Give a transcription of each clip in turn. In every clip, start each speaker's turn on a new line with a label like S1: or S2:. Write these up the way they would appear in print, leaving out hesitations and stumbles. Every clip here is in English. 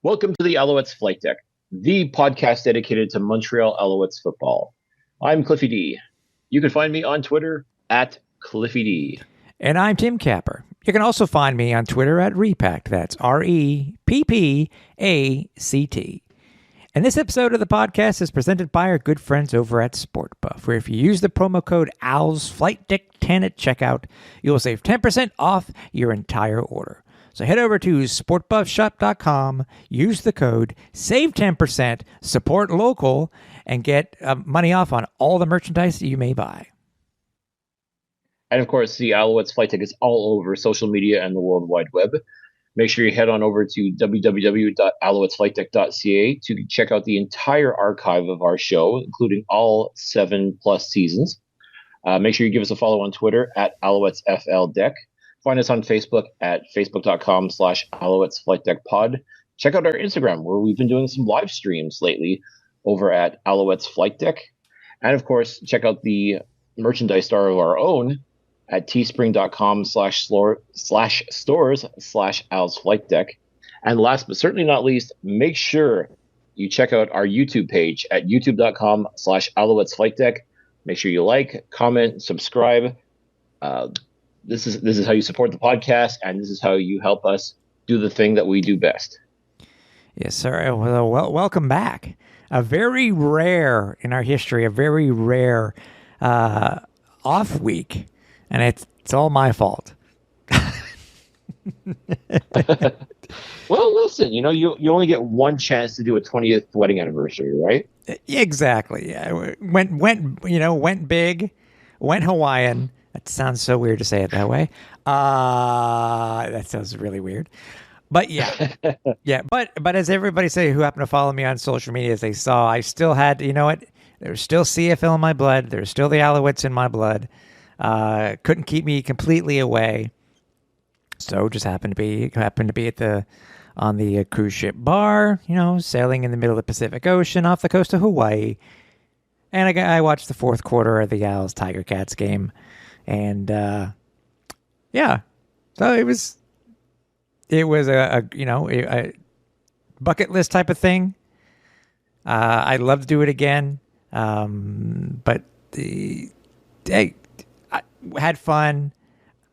S1: Welcome to the Alouettes Flightdeck, the podcast dedicated to Montreal Alouettes football. I'm Cliffy D. You can find me on Twitter at Cliffy D.
S2: And I'm Tim Capper. You can also find me on Twitter at Repact. That's REPPACT. And this episode of the podcast is presented by our good friends over at SportBuff, where if you use the promo code ALSFlightDeck10 at checkout, you will save 10% off your entire order. So head over to sportbuffshop.com, use the code, save 10%, support local, and get money off on all the merchandise that you may buy.
S1: And of course, the Alouettes Flightdeck is all over social media and the World Wide Web. Make sure you head on over to www.alouettesflightdeck.ca to check out the entire archive of our show, including all 7+ seasons. Make sure you give us a follow on Twitter at AlouettesFLDeck. Find us on Facebook at facebook.com/AlouettesFlightDeckPod. Check out our Instagram, where we've been doing some live streams lately over at Alouettes Flightdeck. And of course, check out the merchandise store of our own at teespring.com/stores/AlsFlightDeck. And last but certainly not least, make sure you check out our YouTube page at youtube.com/AlouettesFlightDeck. Make sure you like, comment, subscribe. This is how you support the podcast, and this is how you help us do the thing that we do best.
S2: Yes, sir. Well, welcome back. A very rare in our history, off week, and it's all my fault.
S1: Well, listen, you only get one chance to do a 20th wedding anniversary, right?
S2: Exactly. Yeah, went big, went Hawaiian. That sounds so weird to say it that way. That sounds really weird. But yeah, yeah. But as everybody say who happened to follow me on social media, as they saw, I still had, there's still CFL in my blood. There's still the Alouettes in my blood. Couldn't keep me completely away. So just happened to be on the cruise ship bar, sailing in the middle of the Pacific Ocean off the coast of Hawaii. And I watched the fourth quarter of the Owls Tiger Cats game. And yeah, so it was a bucket list type of thing. I'd love to do it again, but I had fun.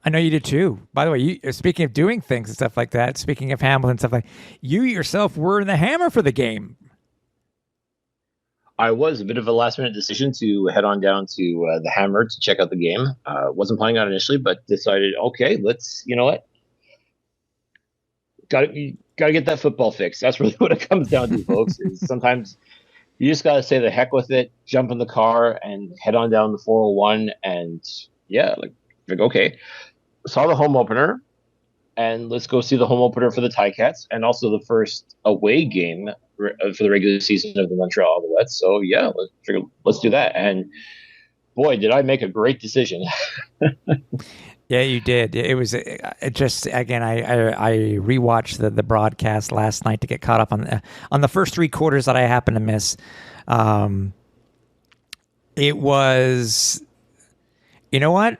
S2: I know you did too. By the way, speaking of doing things and stuff like that, speaking of Hamilton and stuff like, you yourself were in the Hammer for the game.
S1: I was a bit of a last-minute decision to head on down to the Hammer to check out the game. Wasn't planning on it initially, but decided, okay, let's, got to get that football fixed. That's really what it comes down to, folks. Is sometimes you just got to say the heck with it, jump in the car, and head on down the 401. And yeah, like okay, saw the home opener, and let's go see the home opener for the Ticats, and also the first away game for the regular season of the Montreal Alouettes. So yeah, let's do that. And boy, did I make a great decision.
S2: Yeah, you did. It was just, again, I rewatched the broadcast last night to get caught up on the first three quarters that I happened to miss. It was, you know what?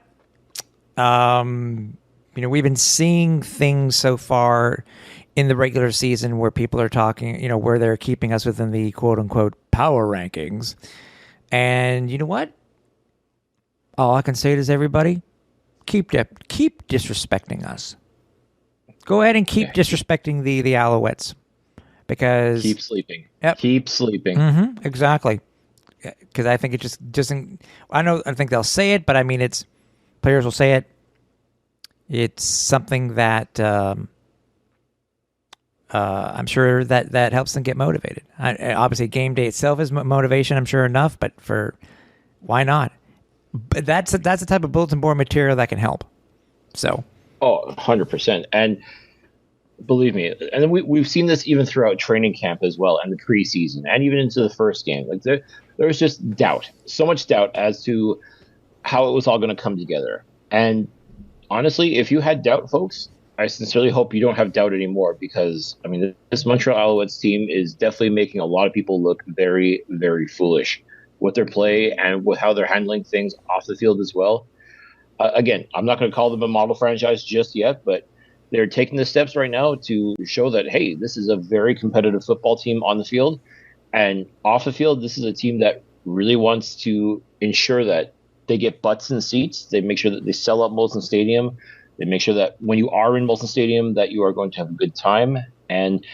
S2: We've been seeing things so far in the regular season where people are talking, where they're keeping us within the quote unquote power rankings. And you know what? All I can say is, everybody, keep disrespecting us. Go ahead and keep disrespecting the Alouettes, because
S1: keep sleeping.
S2: Yep.
S1: Keep sleeping.
S2: Mm-hmm, exactly. Because I think it just doesn't. I think they'll say it, but I mean, players will say it. It's something that I'm sure that helps them get motivated. Obviously, game day itself is motivation, I'm sure, enough, but why not? But that's the type of bulletin board material that can help. So,
S1: 100%. And believe me, and then we've seen this even throughout training camp as well, and the preseason, and even into the first game. Like there was just doubt, so much doubt as to how it was all going to come together. And honestly, if you had doubt, folks, I sincerely hope you don't have doubt anymore, because I mean, this Montreal Alouettes team is definitely making a lot of people look very, very foolish with their play and with how they're handling things off the field as well. Again, I'm not going to call them a model franchise just yet, but they're taking the steps right now to show that, hey, this is a very competitive football team on the field. And off the field, this is a team that really wants to ensure that they get butts in seats. They make sure that they sell out Molson Stadium. They make sure that when you are in Molson Stadium, that you are going to have a good time. And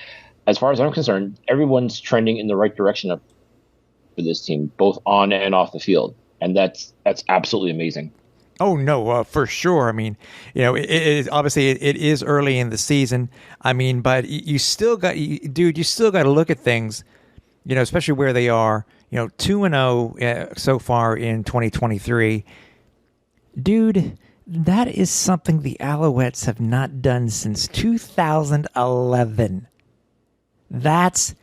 S1: as far as I'm concerned, everyone's trending in the right direction for this team, both on and off the field. And that's absolutely amazing.
S2: Oh no, for sure. I mean, it is obviously it is early in the season. I mean, but you still got to look at things, especially where they are. 2-0 so far in 2023. Dude, that is something the Alouettes have not done since 2011. That's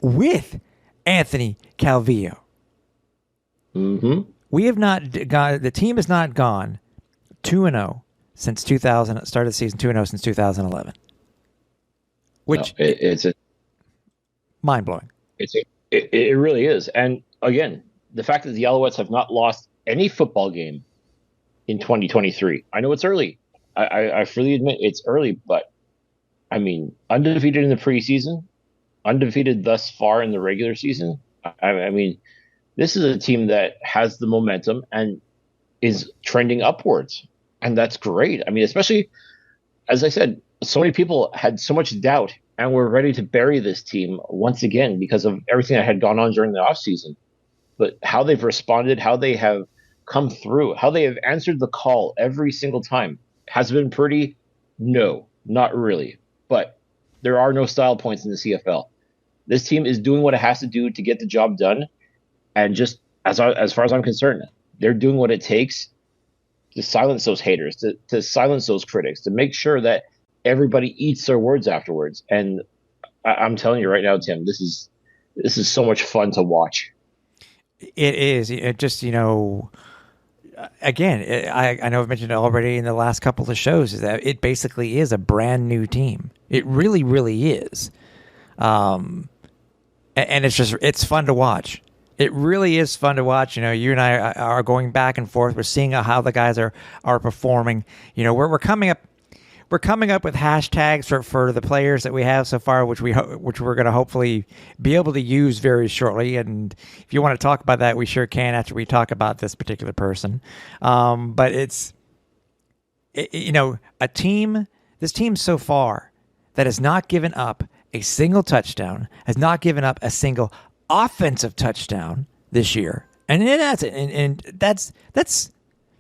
S2: with Anthony Calvillo.
S1: Mm-hmm.
S2: We have not gone. The team has not gone 2-0 since 2000. Started the season 2-0 since 2011. Which
S1: it's
S2: mind blowing.
S1: It really is. And again, the fact that the Alouettes have not lost any football game in 2023. I know it's early. I freely admit it's early, but I mean, undefeated in the preseason, undefeated thus far in the regular season. I mean, this is a team that has the momentum and is trending upwards. And that's great. I mean, especially, as I said, so many people had so much doubt and were ready to bury this team once again because of everything that had gone on during the offseason. But how they've responded, how they have come through, how they have answered the call every single time has been pretty. No, not really. But there are no style points in the CFL. This team is doing what it has to do to get the job done. And just as far as I'm concerned, they're doing what it takes to silence those haters, to silence those critics, to make sure that everybody eats their words afterwards. And I'm telling you right now, Tim, this is so much fun to watch.
S2: It is. It just, again, I know I've mentioned it already in the last couple of shows, is that it basically is a brand new team. It really, really is. And it's fun to watch. It really is fun to watch. You and I are going back and forth. We're seeing how the guys are performing. We're coming up with hashtags for the players that we have so far, which we're going to hopefully be able to use very shortly. And if you want to talk about that, we sure can after we talk about this particular person. But a team. This team so far that has not given up a single touchdown, has not given up a single offensive touchdown this year, and that's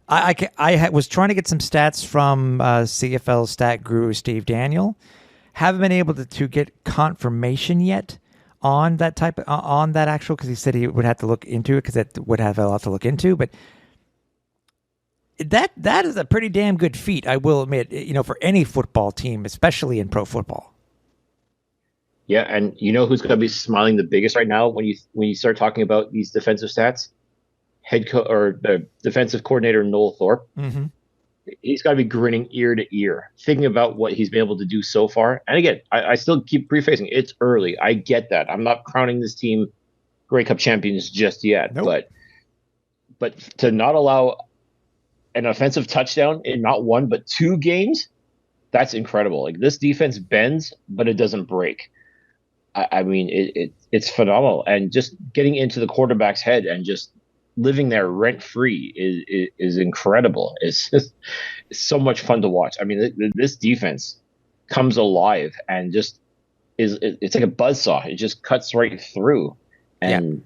S2: I was trying to get some stats from CFL stat guru Steve Daniel. Haven't been able to get confirmation yet on that actual, because he said he would have to look into it because it would have a lot to look into. But that is a pretty damn good feat, I will admit. For any football team, especially in pro football.
S1: Yeah, and you know who's going to be smiling the biggest right now when you start talking about these defensive stats? The defensive coordinator Noel Thorpe.
S2: Mm-hmm.
S1: He's got to be grinning ear to ear, thinking about what he's been able to do so far. And again, I still keep prefacing it's early. I get that. I'm not crowning this team Grey Cup champions just yet.
S2: Nope.
S1: But to not allow an offensive touchdown in not one but two games, that's incredible. Like, this defense bends, but it doesn't break. I mean, it's phenomenal. And just getting into the quarterback's head and just living there rent free is incredible. It's so much fun to watch. I mean, this defense comes alive and just it's like a buzzsaw. It just cuts right through. And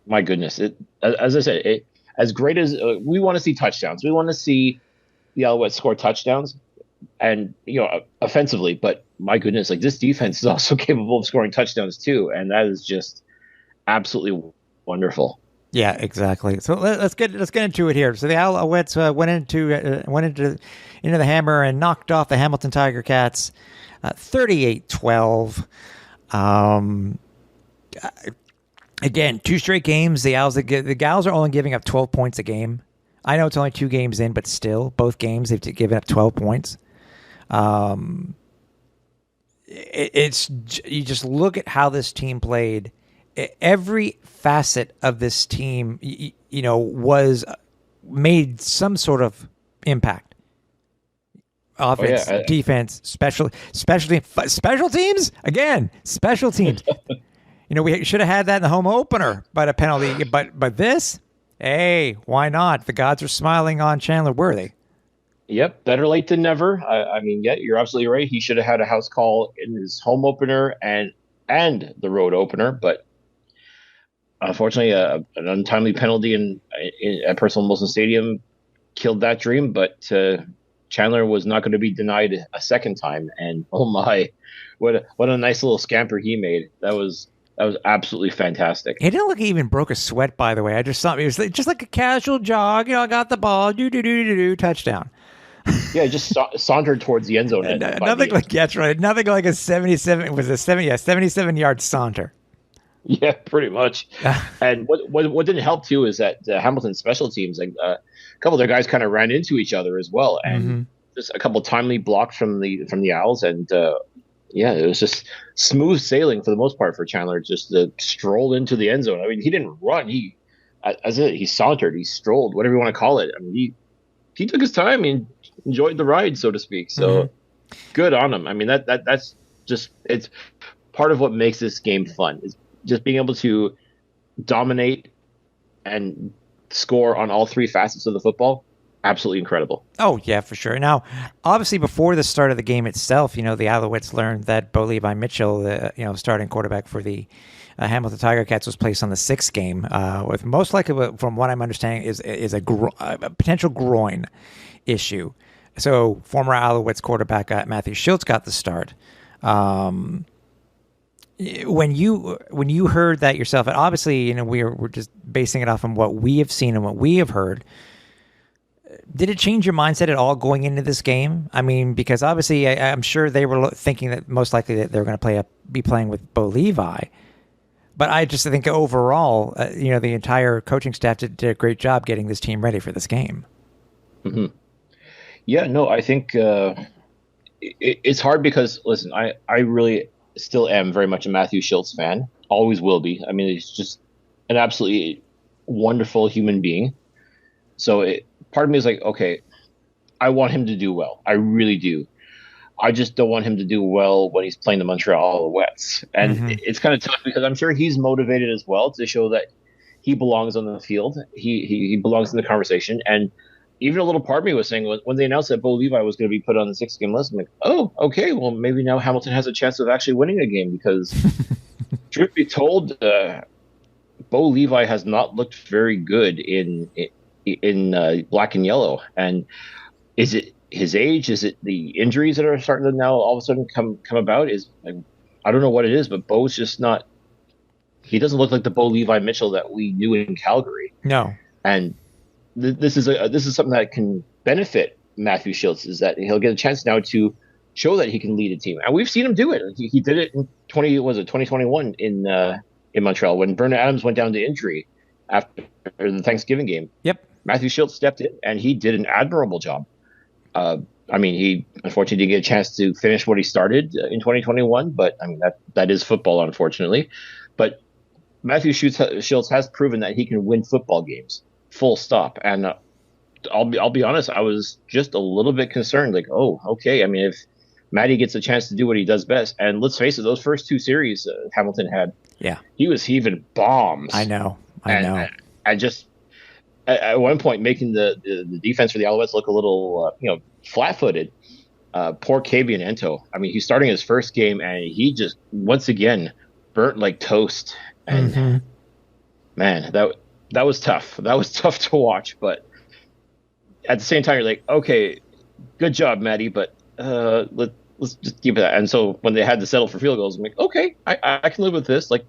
S1: my goodness, as I said, as great as we want to see touchdowns, we want to see the Alouettes score touchdowns and, offensively, but my goodness, like, this defense is also capable of scoring touchdowns too. And that is just absolutely wonderful.
S2: Yeah, exactly. So let's get into it here. So the Alouettes went into the Hammer and knocked off the Hamilton Tiger Cats, 38-12. Again, 2 straight games. The Gals are only giving up 12 points a game. I know it's only 2 games in, but still, both games they've given up 12 points. You just look at how this team played. Every facet of this team, was made some sort of impact. offense, defense, special teams again. Special teams. We should have had that in the home opener, but a penalty. But this, hey, why not? The gods are smiling on Chandler Worthy.
S1: Yep, better late than never. I mean, yeah, you're absolutely right. He should have had a house call in his home opener and the road opener, but unfortunately, an untimely penalty at Percival Molson Stadium killed that dream. But Chandler was not going to be denied a second time, and oh my, what a nice little scamper he made. That was absolutely fantastic.
S2: It didn't look like he even broke a sweat, by the way. I just thought it was just like a casual jog. I got the ball, touchdown.
S1: Yeah, just sauntered towards the end zone.
S2: Nothing like that's right. Nothing like a 77-yard saunter.
S1: Yeah, pretty much. And what didn't help too is that Hamilton special teams, like a couple of their guys, kind of ran into each other as well, and just a couple timely blocks from the Owls, and yeah, it was just smooth sailing for the most part for Chandler. Just strolled into the end zone. I mean, he didn't run. He sauntered. He strolled, whatever you want to call it. I mean, he took his time and enjoyed the ride, so to speak. So good on him. I mean, that's just, it's part of what makes this game fun, is just being able to dominate and score on all three facets of the football. Absolutely incredible.
S2: Oh, yeah, for sure. Now, obviously, before the start of the game itself, the Alouettes learned that Bo Levi Mitchell, starting quarterback for the Hamilton Tiger Cats, was placed on the sixth game with most likely, from what I'm understanding, is a potential groin issue. So, former Alouettes quarterback Matthew Schultz got the start. When you heard that yourself, and obviously, we're just basing it off on what we have seen and what we have heard. Did it change your mindset at all going into this game? I mean, because obviously, I'm sure they were thinking that most likely that they were going to be playing with Bo Levi. But I just think overall, the entire coaching staff did a great job getting this team ready for this game.
S1: Mm-hmm. Yeah, no, I think it's hard because, listen, I really still am very much a Matthew Schultz fan. Always will be. I mean, he's just an absolutely wonderful human being. So part of me is like, okay, I want him to do well. I really do. I just don't want him to do well when he's playing the Montreal Alouettes. And it's kind of tough because I'm sure he's motivated as well to show that he belongs on the field. He belongs in the conversation. And even a little part of me was saying when they announced that Bo Levi was going to be put on the 6-game list, I'm like, oh, okay, well, maybe now Hamilton has a chance of actually winning a game because, truth be told, Bo Levi has not looked very good in black and yellow. And is it his age? Is it the injuries that are starting to now all of a sudden come about? I don't know what it is, but Bo's just not. He doesn't look like the Bo Levi Mitchell that we knew in Calgary.
S2: No,
S1: and this is something that can benefit Matthew Schultz, is that he'll get a chance now to show that he can lead a team, and we've seen him do it. He did it in 2021 in Montreal when Vernon Adams went down to injury after the Thanksgiving game.
S2: Yep.
S1: Matthew Schultz stepped in, and he did an admirable job. I mean, he unfortunately didn't get a chance to finish what he started in 2021, but I mean, that is football, unfortunately. But Matthew Schultz has proven that he can win football games, full stop. And I'll be honest, I was just a little bit concerned, like, oh, okay. I mean, if Matty gets a chance to do what he does best, and let's face it, those first two series Hamilton had, he was heaving bombs.
S2: I know.
S1: And just at one point making the defense for the Alouettes look a little, flat-footed. Poor Kavian Ento. I mean, he's starting his first game, and he just once again burnt like toast. And man, that was tough. That was tough to watch. But at the same time, you're like, okay, good job, Matty, but let's just keep it that. And so when they had to settle for field goals, I'm like, okay, I can live with this. Like,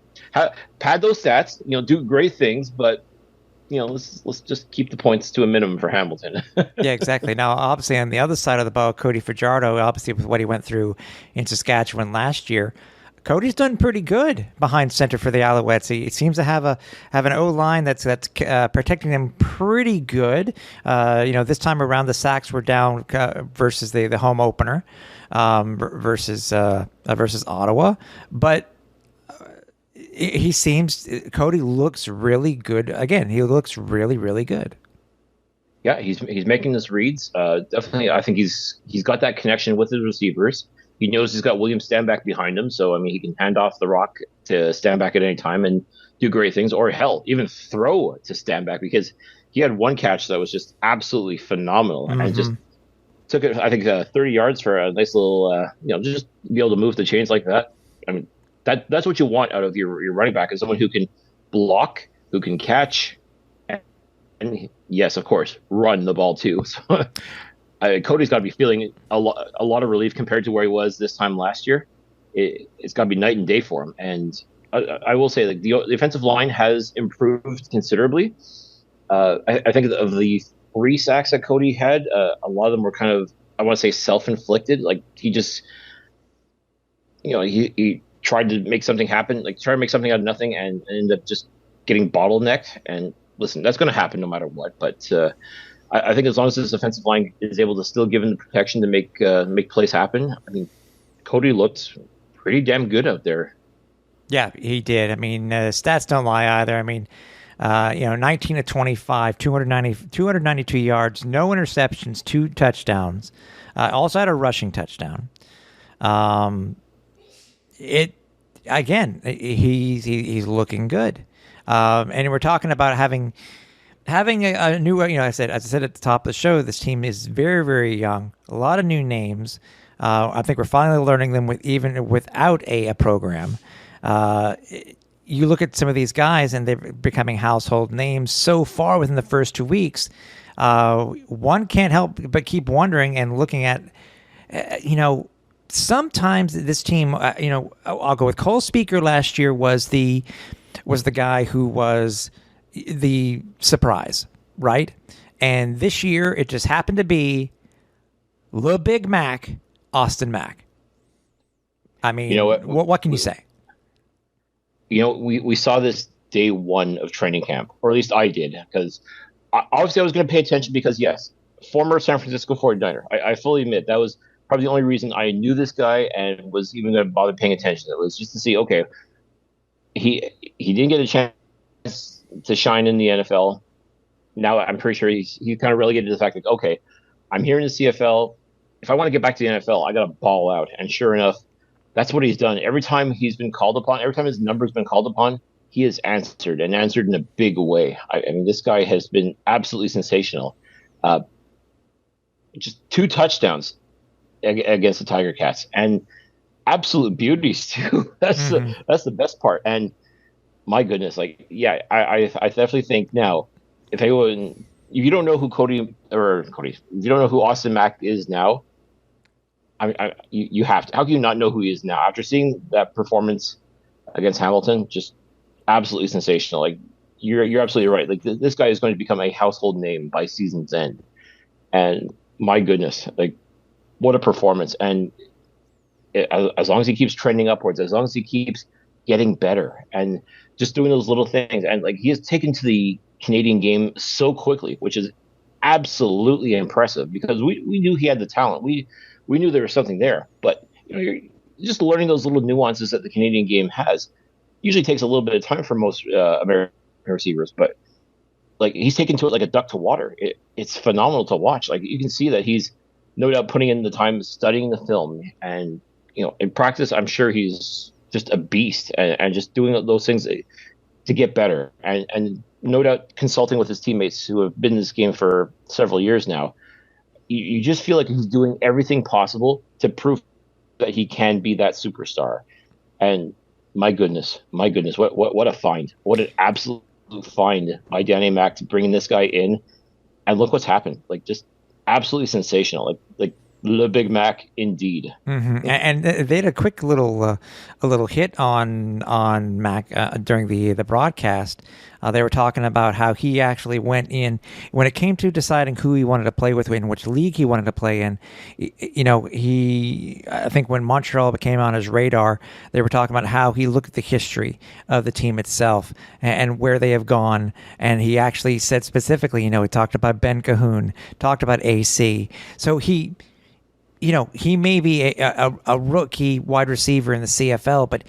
S1: pad those stats, do great things, but let's just keep the points to a minimum for Hamilton.
S2: Yeah, exactly. Now, obviously, on the other side of the ball, Cody Fajardo, obviously with what he went through in Saskatchewan last year, Cody's done pretty good behind center for the Alouettes. He seems to have an O-line that's protecting them pretty good. This time around the sacks were down versus the home opener versus Ottawa, but Cody looks really good. Again, he looks really, really good.
S1: Yeah, he's making his reads. Definitely, I think he's got that connection with his receivers. He knows he's got William Stanback behind him, so I mean he can hand off the rock to Stanback at any time and do great things, or hell, even throw to Stanback because he had one catch that was just absolutely phenomenal and just
S2: Mm-hmm.
S1: took it. I think 30 yards for a nice little, just be able to move the chains like that. I mean that's what you want out of your running back is someone who can block, who can catch, and yes, of course, run the ball too. So Cody's got to be feeling a lot of relief compared to where he was this time last year. It's got to be night and day for him. And I will say, like the offensive line has improved considerably. I think of the 3 sacks that Cody had, a lot of them were kind of, I want to say, self-inflicted. Like he just, he tried to make something happen, like try to make something out of nothing, and ended up just getting bottlenecked. And listen, that's going to happen no matter what. But I think as long as this offensive line is able to still give him the protection to make plays happen, I mean, Cody looked pretty damn good out there.
S2: Yeah, he did. I mean, stats don't lie either. I mean, 19 to 25, 292 yards, no interceptions, 2 touchdowns. Also had a rushing touchdown. He's looking good. And we're talking about having a new, as I said at the top of the show, this team is very, very young. A lot of new names. I think we're finally learning them even without a program. You look at some of these guys and they're becoming household names so far within the first 2 weeks. One can't help but keep wondering and looking at, sometimes this team, I'll go with Cole Speaker last year was the guy who was the surprise, right? And this year it just happened to be the Big Mac, Austin Mack. I mean, what can you say?
S1: We saw this day one of training camp, or at least I did, because obviously I was going to pay attention because, yes, former San Francisco 49er. I fully admit that was probably the only reason I knew this guy and was even going to bother paying attention. It was just to see, okay, he didn't get a chance to shine in the NFL. Now I'm pretty sure he's kind of relegated to the fact that, okay, I'm here in the CFL. If I want to get back to the NFL, I got to ball out. And sure enough, that's what he's done. Every time he's been called upon, every time his number's been called upon, he has answered and answered in a big way. I mean, this guy has been absolutely sensational. Just 2 touchdowns against the Tiger Cats and absolute beauties too. That's the best part. And my goodness, like, yeah, I definitely think now, if you don't know who if you don't know who Austin Mack is now, you have to. How can you not know who he is now after seeing that performance against Hamilton? Just absolutely sensational. Like you're absolutely right. Like this guy is going to become a household name by season's end. And my goodness, like what a performance! And as long as he keeps trending upwards, as long as he keeps getting better, and just doing those little things, and like he has taken to the Canadian game so quickly, which is absolutely impressive because we knew he had the talent. We knew there was something there, but you're just learning those little nuances that the Canadian game has. Usually takes a little bit of time for most American receivers, but like he's taken to it like a duck to water. It's phenomenal to watch. Like you can see that he's no doubt putting in the time studying the film, and in practice, I'm sure he's just a beast and just doing those things to get better, and no doubt consulting with his teammates who have been in this game for several years now. You just feel like he's doing everything possible to prove that he can be that superstar. And my goodness, what a find! What an absolute find by Danny Mac to bringing this guy in, and look what's happened. Like just absolutely sensational. Like the Big Mac indeed.
S2: Mm-hmm. And they had a quick little hit on Mac during the broadcast. They were talking about how he actually went in when it came to deciding who he wanted to play with, in which league he wanted to play in. I think when Montreal became on his radar, they were talking about how he looked at the history of the team itself and where they have gone. And he actually said specifically, he talked about Ben Cahoon, talked about AC. So he may be a rookie wide receiver in the CFL, but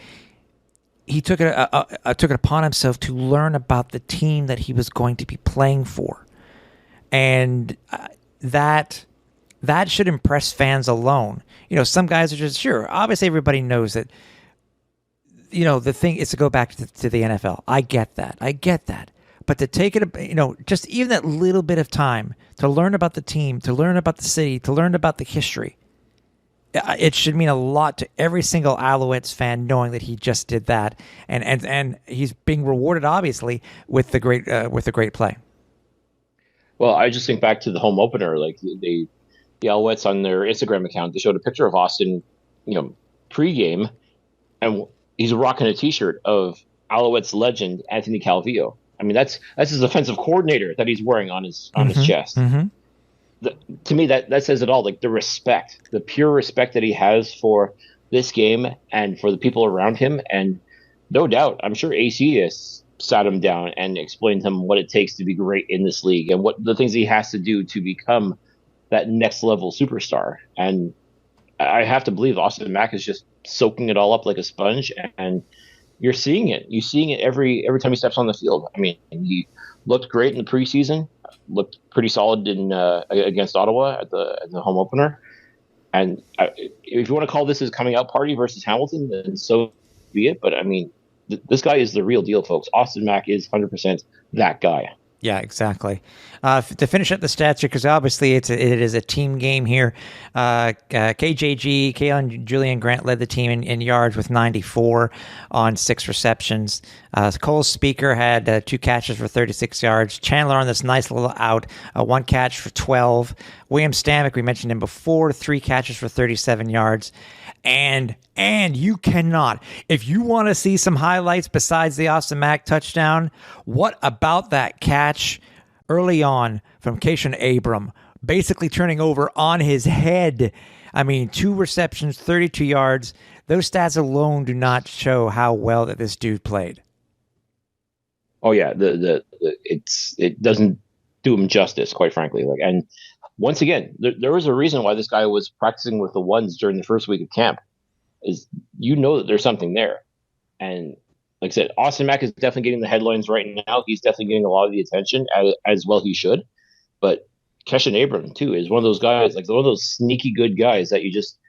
S2: he took it upon himself to learn about the team that he was going to be playing for. And that should impress fans alone. Some guys are just, sure, obviously everybody knows that, the thing is to go back to the NFL. I get that. But to take it, just even that little bit of time to learn about the team, to learn about the city, to learn about the history, it should mean a lot to every single Alouettes fan knowing that he just did that, and he's being rewarded obviously with the great play.
S1: Well, I just think back to the home opener, like the Alouettes on their Instagram account, they showed a picture of Austin, pregame, and he's rocking a T-shirt of Alouettes legend Anthony Calvillo. I mean, that's his offensive coordinator that he's wearing on his chest.
S2: Mm-hmm.
S1: To me, that says it all. Like the pure respect that he has for this game and for the people around him. And no doubt, I'm sure AC has sat him down and explained to him what it takes to be great in this league and what the things he has to do to become that next level superstar. And I have to believe Austin Mack is just soaking it all up like a sponge, and you're seeing it. You're seeing it every time he steps on the field. I mean, he looked great in the preseason, looked pretty solid in against Ottawa at the home opener. And if you want to call this his coming out party versus Hamilton, then so be it. But I mean, this guy is the real deal, folks. Austin Mack is 100% that guy.
S2: Yeah, exactly. To finish up the stats here, because obviously it is a team game here. Keon Julian Grant led the team in yards with 94 on 6 receptions. Cole Speaker had 2 catches for 36 yards. Chandler on this nice little out, 1 catch for 12. William Stanek, we mentioned him before, 3 catches for 37 yards. And you cannot, if you want to see some highlights besides the Austin Mack touchdown, what about that catch early on from Keishan Abram, basically turning over on his head? I mean, 2 receptions, 32 yards. Those stats alone do not show how well that this dude played.
S1: Oh yeah, it doesn't do him justice, quite frankly. And once again, there was a reason why this guy was practicing with the ones during the first week of camp. Is that there's something there, and like I said, Austin Mack is definitely getting the headlines right now. He's definitely getting a lot of the attention, as well he should. But Keishan Abram too is one of those guys, like one of those sneaky good guys that you just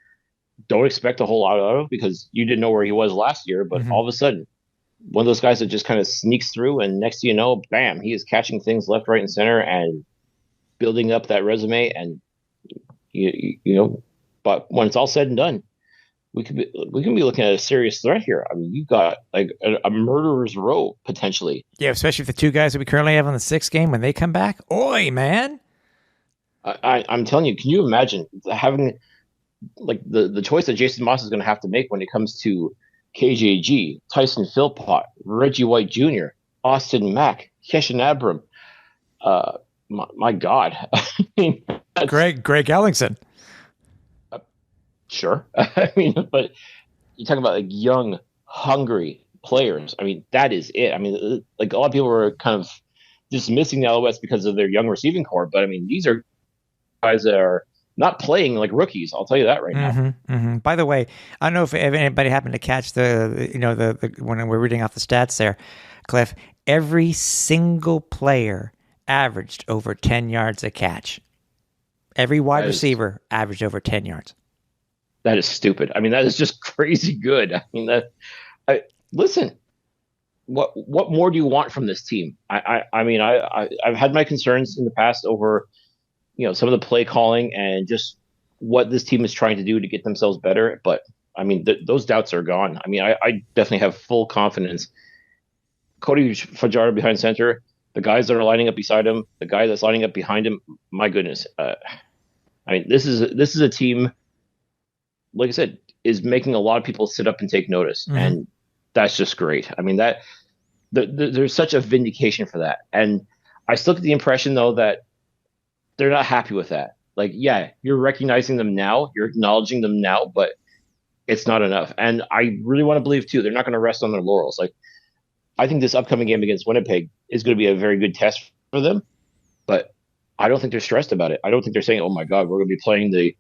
S1: don't expect a whole lot out of because you didn't know where he was last year. But all of a sudden, one of those guys that just kind of sneaks through, and next thing you know, bam, he is catching things left, right, and center, and building up that resume. And but when it's all said and done, we can be looking at a serious threat here. I mean, you've got like a murderer's row potentially.
S2: Yeah, especially if the 2 guys that we currently have on the 6th game when they come back. Oi, man!
S1: I'm telling you, can you imagine having like the choice that Jason Moss is going to have to make when it comes to KJG, Tyson Philpott, Reggie White Jr., Austin Mack, Keishan Abram. My God. I mean,
S2: Greg Ellingson.
S1: Sure. I mean, but you talk about like young, hungry players. I mean, that is it. I mean, like a lot of people were kind of dismissing the Alouettes because of their young receiving core, but I mean, these are guys that are not playing like rookies. I'll tell you that right now.
S2: Mm-hmm. By the way, I don't know if anybody happened to catch the when we're reading off the stats there, Cliff. Every single player averaged over 10 yards a catch. Every wide receiver averaged over 10 yards.
S1: That is stupid. I mean, that is just crazy good. I mean, listen, what more do you want from this team? I mean, I've had my concerns in the past over, some of the play calling and just what this team is trying to do to get themselves better. But I mean, those doubts are gone. I mean, I definitely have full confidence. Cody Fajardo behind center, the guys that are lining up beside him, the guy that's lining up behind him. My goodness. I mean, this is a team, like I said, is making a lot of people sit up and take notice. Mm-hmm. And that's just great. I mean, there's such a vindication for that. And I still get the impression, though, that they're not happy with that. Like, yeah, you're recognizing them now, you're acknowledging them now, but it's not enough. And I really want to believe, too, they're not going to rest on their laurels. Like, I think this upcoming game against Winnipeg is going to be a very good test for them, but I don't think they're stressed about it. I don't think they're saying, oh, my God, we're going to be playing the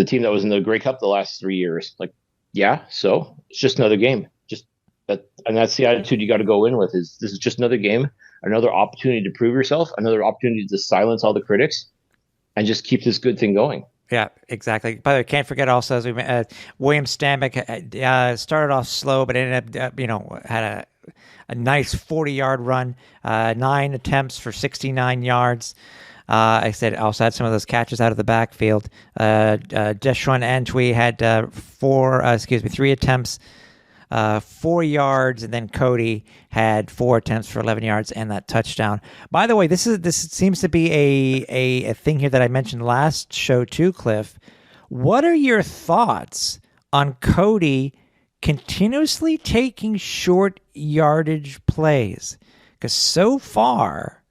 S1: team that was in the Grey Cup the last 3 years. Like, yeah, so it's just another game. Just that, and that's the attitude you got to go in with. Is this is just another game. another opportunity to prove yourself, another opportunity to silence all the critics, and just keep this good thing going.
S2: Yeah, exactly. By the way, can't forget also, as we William Stanback started off slow, but ended up, had a nice 40-yard run, 9 attempts for 69 yards. I said also had some of those catches out of the backfield. Deshaun Antwi had 3 attempts, 4 yards, and then Cody had 4 attempts for 11 yards and that touchdown. By the way, this seems to be a thing here that I mentioned last show too, Cliff. What are your thoughts on Cody continuously taking short yardage plays? Because so far,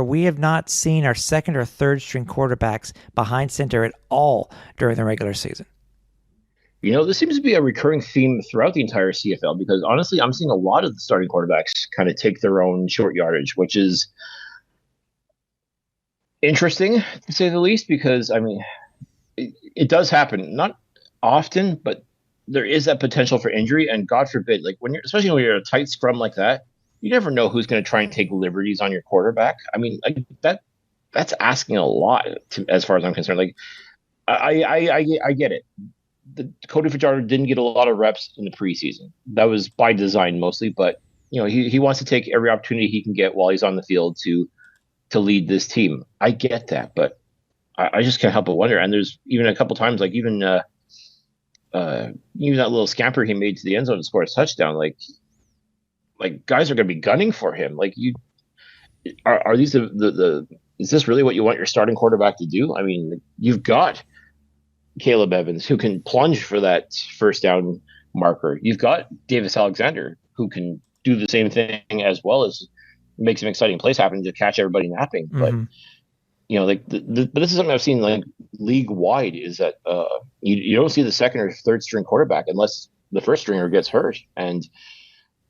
S2: we have not seen our second or third string quarterbacks behind center at all during the regular season.
S1: This seems to be a recurring theme throughout the entire CFL because honestly, I'm seeing a lot of the starting quarterbacks kind of take their own short yardage, which is interesting to say the least because, I mean, it does happen. Not often, but there is that potential for injury. And God forbid, especially when you're in a tight scrum like that, you never know who's going to try and take liberties on your quarterback. I mean, that's asking a lot as far as I'm concerned. Like, I get it. Cody Fajardo didn't get a lot of reps in the preseason. That was by design mostly, but he wants to take every opportunity he can get while he's on the field to lead this team. I get that, but I just can't help but wonder. And there's even a couple times, like even that little scamper he made to the end zone to score a touchdown. Like guys are going to be gunning for him. Like are these is this really what you want your starting quarterback to do? I mean, you've got Caleb Evans, who can plunge for that first down marker. You've got Davis Alexander, who can do the same thing as well as make some exciting plays happen to catch everybody napping.
S2: Mm-hmm.
S1: But but this is something I've seen like league wide is that you don't see the second or third string quarterback unless the first stringer gets hurt. And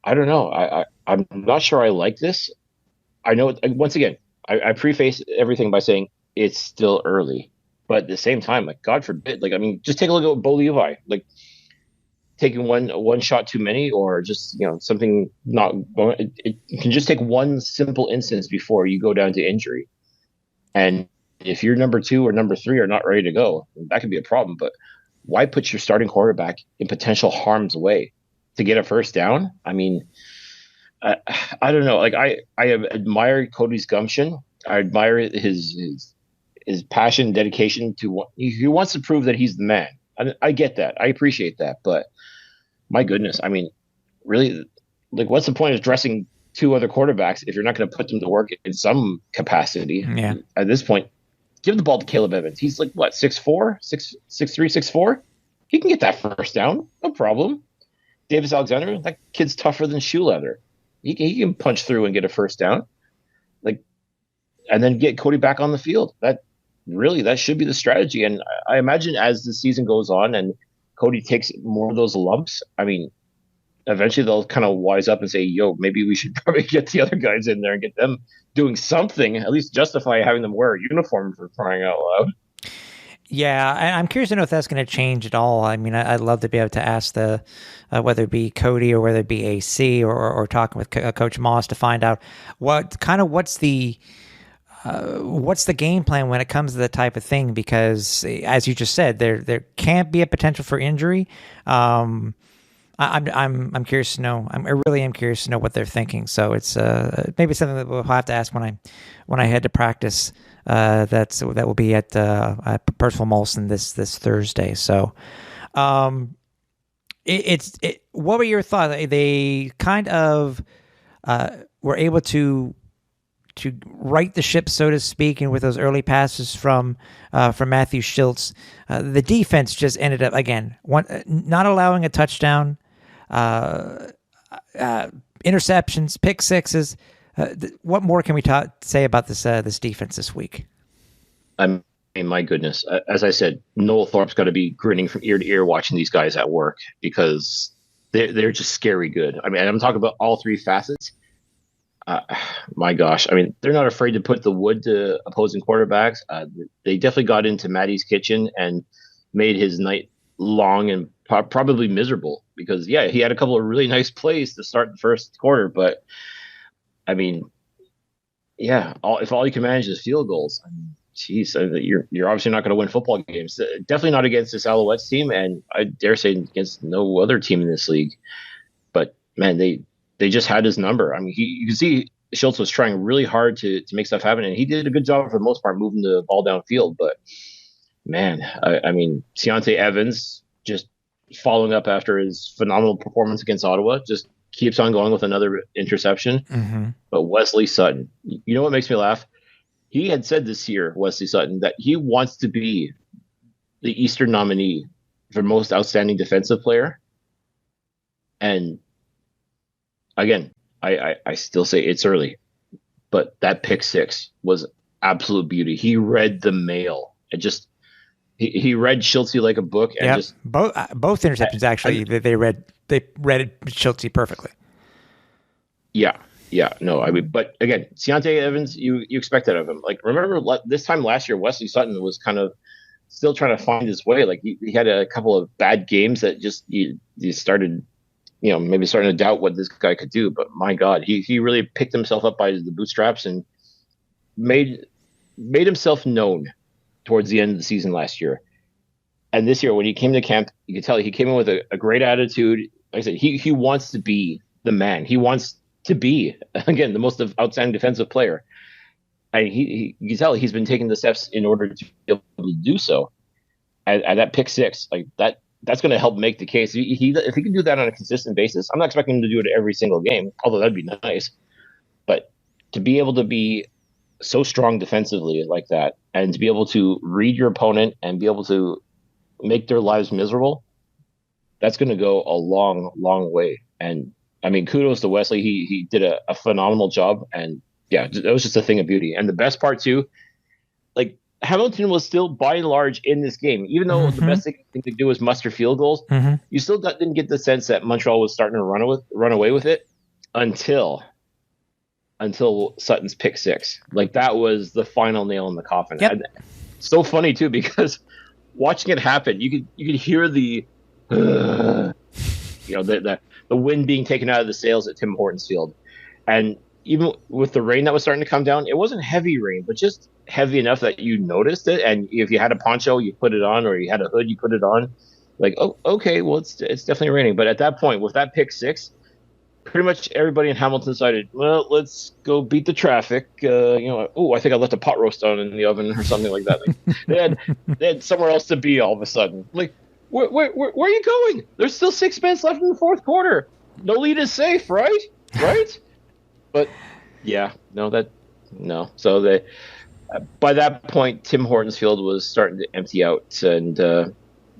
S1: I don't know. I'm not sure I like this. I know once again, I preface everything by saying it's still early. But at the same time, like God forbid, just take a look at Bo Levi, like taking one shot too many, or just something not going. It can just take one simple instance before you go down to injury, and if your number 2 or number 3 are not ready to go, that could be a problem. But why put your starting quarterback in potential harm's way to get a first down? I mean, I don't know. Like I have admired Cody's gumption. I admire his passion, dedication to what he wants to prove that he's the man. I get that. I appreciate that. But my goodness, I mean, really, what's the point of dressing 2 other quarterbacks if you're not going to put them to work in some capacity?
S2: Yeah.
S1: At this point, give the ball to Caleb Evans. He's like, what, 6'4", 6'3", 6'4"? He can get that first down. No problem. Davis Alexander, that kid's tougher than shoe leather. He can punch through and get a first down. And then get Cody back on the field. That should be the strategy. And I imagine as the season goes on and Cody takes more of those lumps, I mean, eventually they'll kind of wise up and say, yo, maybe we should probably get the other guys in there and get them doing something, at least justify having them wear a uniform for crying out loud.
S2: Yeah, I'm curious to know if that's going to change at all. I mean, I'd love to be able to ask whether it be Cody or whether it be AC or talking with Coach Moss to find out what's the game plan when it comes to that type of thing? Because as you just said, there can't be a potential for injury. I'm curious to know. I really am curious to know what they're thinking. So it's maybe something that we'll have to ask when I head to practice. That will be at Percival Molson this Thursday. So, what were your thoughts? They kind of were able to right the ship, so to speak, and with those early passes from Matthew Schultz, the defense just ended up again not allowing a touchdown, interceptions, pick sixes. What more can we say about this defense this week?
S1: I mean, my goodness, as I said, Noel Thorpe's got to be grinning from ear to ear watching these guys at work because they're just scary good. I mean, I'm talking about all 3 facets. My gosh, I mean, they're not afraid to put the wood to opposing quarterbacks. They definitely got into Matty's kitchen and made his night long and probably miserable because, yeah, he had a couple of really nice plays to start the first quarter, but I mean, yeah, if all you can manage is field goals, I mean, geez, you're obviously not going to win football games. Definitely not against this Alouettes team, and I dare say against no other team in this league. But man, they just had his number. I mean, you can see Schultz was trying really hard to make stuff happen, and he did a good job for the most part moving the ball downfield. But man, I mean, Deontay Evans just following up after his phenomenal performance against Ottawa, just keeps on going with another interception.
S2: Mm-hmm.
S1: But Wesley Sutton, you know what makes me laugh? He had said this year, Wesley Sutton, that he wants to be the Eastern nominee for most outstanding defensive player. And again, I still say it's early, but that pick six was absolute beauty. He read the mail. It just he read Schultz like a book, and just
S2: both interceptions actually they read Schultz perfectly.
S1: Yeah, no, I mean, but again, Deontay Evans, you expect that of him. Like, remember this time last year, Wesley Sutton was kind of still trying to find his way. Like, he had a couple of bad games that just you started, maybe starting to doubt what this guy could do. But my God, he really picked himself up by the bootstraps and made himself known towards the end of the season last year. And this year, when he came to camp, you could tell he came in with a great attitude. Like I said, he wants to be the man. He wants to be, again, the most outstanding defensive player. And you can tell he's been taking the steps in order to be able to do so. And that pick six, like that's going to help make the case. If he can do that on a consistent basis, I'm not expecting him to do it every single game, although that'd be nice. But to be able to be so strong defensively like that, and to be able to read your opponent and be able to make their lives miserable, that's going to go a long, long way. And I mean, kudos to Wesley. He did a phenomenal job, and yeah, that was just a thing of beauty. And the best part too, like Hamilton was still by and large in this game, even though the best thing to do was muster field goals. You still didn't get the sense that Montreal was starting to run away with it until Sutton's pick six. Like, that was the final nail in the coffin.
S2: Yep.
S1: And so funny too, because watching it happen, you could hear the the wind being taken out of the sails at Tim Hortons Field. And even with the rain that was starting to come down, it wasn't heavy rain, but just heavy enough that you noticed it. And if you had a poncho, you put it on, or you had a hood, you put it on. Like, oh, okay, well, it's definitely raining. But at that point, with that pick six, pretty much everybody in Hamilton decided, well, let's go beat the traffic. I think I left a pot roast on in the oven or something like that. Like, they had somewhere else to be all of a sudden. Like, where are you going? There's still 6 minutes left in the fourth quarter. No lead is safe, right? Right? But yeah, no. So by that point, Tim Hortons Field was starting to empty out, and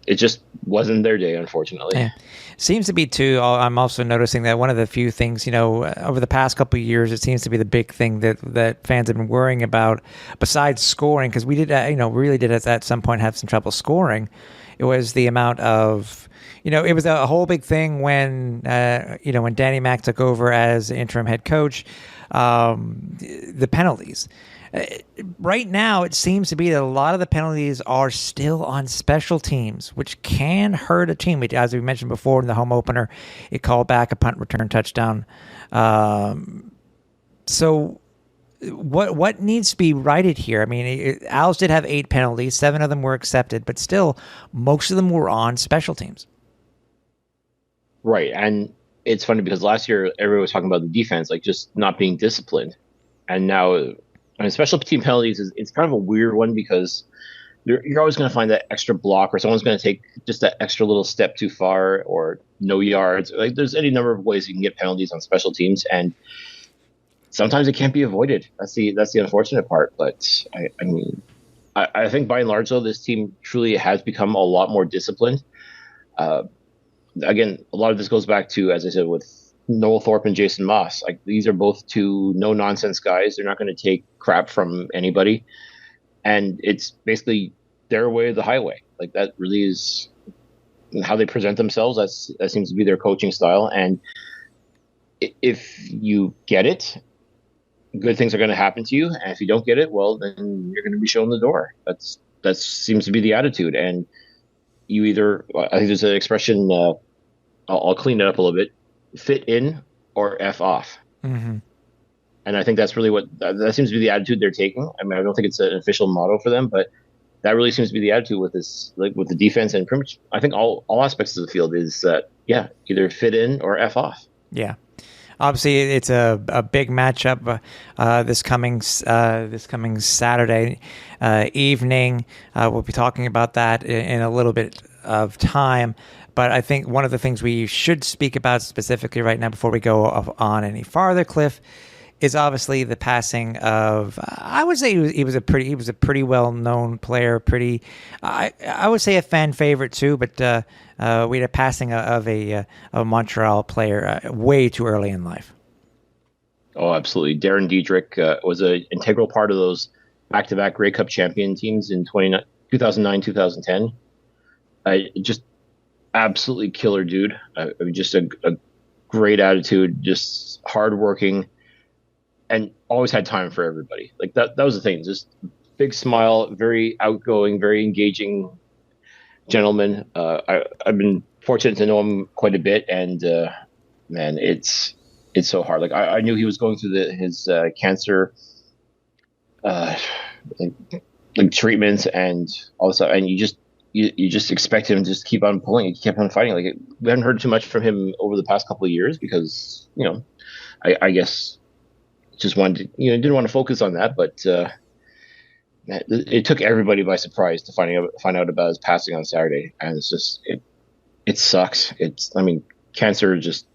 S1: it just wasn't their day, unfortunately.
S2: Yeah. Seems to be too. I'm also noticing that one of the few things, over the past couple of years, it seems to be the big thing that fans have been worrying about, besides scoring, because we did, really did at some point have some trouble scoring. It was the amount of, it was a whole big thing when Danny Mac took over as interim head coach, the penalties. Right now, it seems to be that a lot of the penalties are still on special teams, which can hurt a team. As we mentioned before in the home opener, it called back a punt return touchdown. So what needs to be righted here? I mean, Owls did have 8 penalties. 7 of them were accepted, but still, most of them were on special teams.
S1: Right, and it's funny because last year, everyone was talking about the defense, like just not being disciplined. And now, special team penalties it's kind of a weird one because you're always going to find that extra block, or someone's going to take just that extra little step too far, or no yards. Like, there's any number of ways you can get penalties on special teams, and sometimes it can't be avoided. That's the unfortunate part. But I think by and large, though, this team truly has become a lot more disciplined. Again, a lot of this goes back to, as I said, with Noel Thorpe and Jason Moss. Like, these are both two no-nonsense guys. They're not going to take crap from anybody. And it's basically their way or the highway. Like, that really is how they present themselves. That seems to be their coaching style. And if you get it, good things are going to happen to you. And if you don't get it, well, then you're going to be shown the door. That seems to be the attitude. And you either, I think there's an expression, I'll clean it up a little bit, fit in or F off.
S2: Mm-hmm.
S1: And I think that's really what that seems to be the attitude they're taking. I mean, I don't think it's an official motto for them, but that really seems to be the attitude with this, like with the defense and pretty much, I think all aspects of the field is yeah, either fit in or F off.
S2: Yeah. Obviously, it's a big matchup this coming Saturday evening. We'll be talking about that in a little bit of time. But I think one of the things we should speak about specifically right now before we go on any farther, Cliff, is obviously the passing of. I would say he was a pretty well known player. I would say a fan favorite too. But we had a passing of a Montreal player way too early in life.
S1: Oh, absolutely. Dahran Dietrich was an integral part of those back-to-back Grey Cup champion teams in 2009, 2010. Just absolutely killer dude. Just a great attitude, just hardworking, and always had time for everybody. Like that was the thing. Just big smile, very outgoing, very engaging gentleman. I've been fortunate to know him quite a bit, and man, it's so hard. Like I knew he was going through his cancer, like treatments and all this stuff, and you just expect him to just keep on pulling. He kept on fighting. Like we haven't heard too much from him over the past couple of years because I guess just wanted to, didn't want to focus on that, but it took everybody by surprise to find out about his passing on Saturday, and it's just it sucks. Cancer just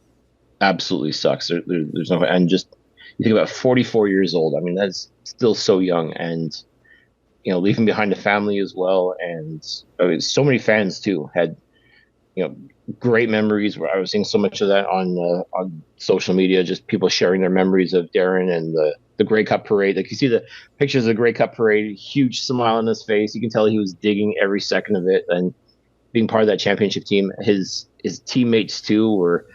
S1: absolutely sucks. There's no, and just you think about 44 years old. I mean, that's still so young, and leaving behind a family as well, and so many fans too had great memories. Where I was seeing so much of that on social media, just people sharing their memories of Dahran and the Grey Cup parade. Like you see the pictures of the Grey Cup parade, huge smile on his face. You can tell he was digging every second of it, and being part of that championship team. His teammates too were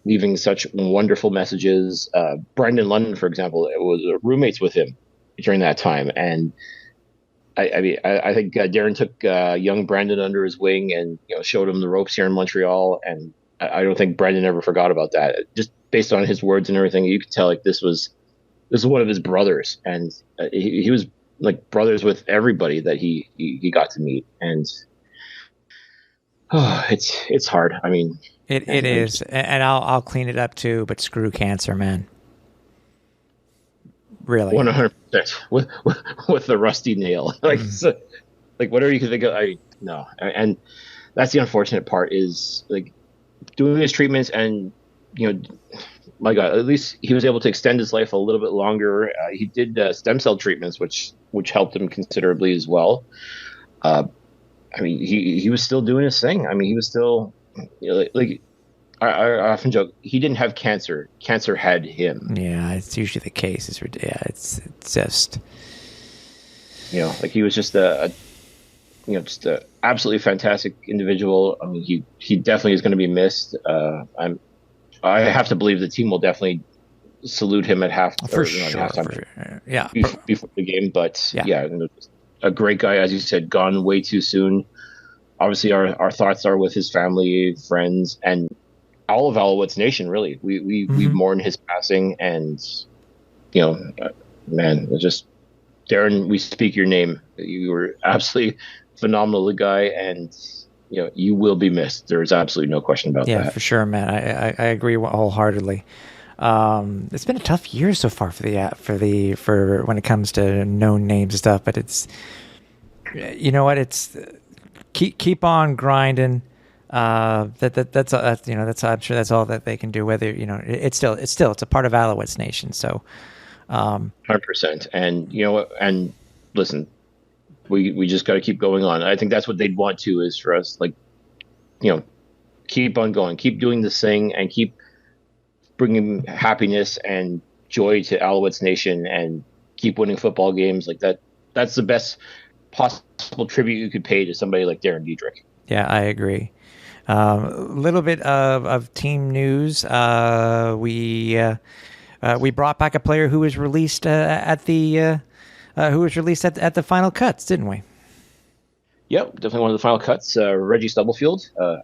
S1: leaving such wonderful messages. Brendan London, for example, was roommates with him during that time, and I think Dahran took young Brandon under his wing and showed him the ropes here in Montreal, and I don't think Brandon ever forgot about that. Just based on his words and everything, you could tell like this was one of his brothers, and he was like brothers with everybody that he got to meet, and it's hard. I mean,
S2: it is, and I'll clean it up too. But screw cancer, man. Really,
S1: 100% with the rusty nail. Like whatever you can think of. No, and that's the unfortunate part is like doing his treatments, and my God, at least he was able to extend his life a little bit longer. He did stem cell treatments, which helped him considerably as well. He was still doing his thing. I mean, he was still like I often joke, he didn't have cancer. Cancer had him.
S2: Yeah, it's usually the case. It's just
S1: like he was just just a absolutely fantastic individual. I mean, he definitely is going to be missed. I have to believe the team will definitely salute him at halftime.
S2: Sure. Yeah,
S1: before the game. But yeah, a great guy, as you said, gone way too soon. Obviously, our thoughts are with his family, friends, and all of Alouettes Nation. Really, we mourn his passing, and man, just Dahran, we speak your name. You were absolutely phenomenal guy, and you will be missed. There's absolutely no question about that.
S2: Yeah, for sure, man. I agree wholeheartedly. It's been a tough year so far for when it comes to known names and stuff, but it's it's keep on grinding. That's I'm sure that's all that they can do. Whether it's a part of Alouettes Nation. So
S1: 100%. And and listen, we just got to keep going on. I think that's what they'd want to, is for us, like keep on going, keep doing this thing, and keep bringing happiness and joy to Alouettes Nation, and keep winning football games like that. That's the best possible tribute you could pay to somebody like Dahran Dietrich.
S2: Yeah, I agree. A little bit of team news. We brought back a player who was released at the final cuts, didn't we?
S1: Yep, definitely one of the final cuts. Reggie Stubblefield. A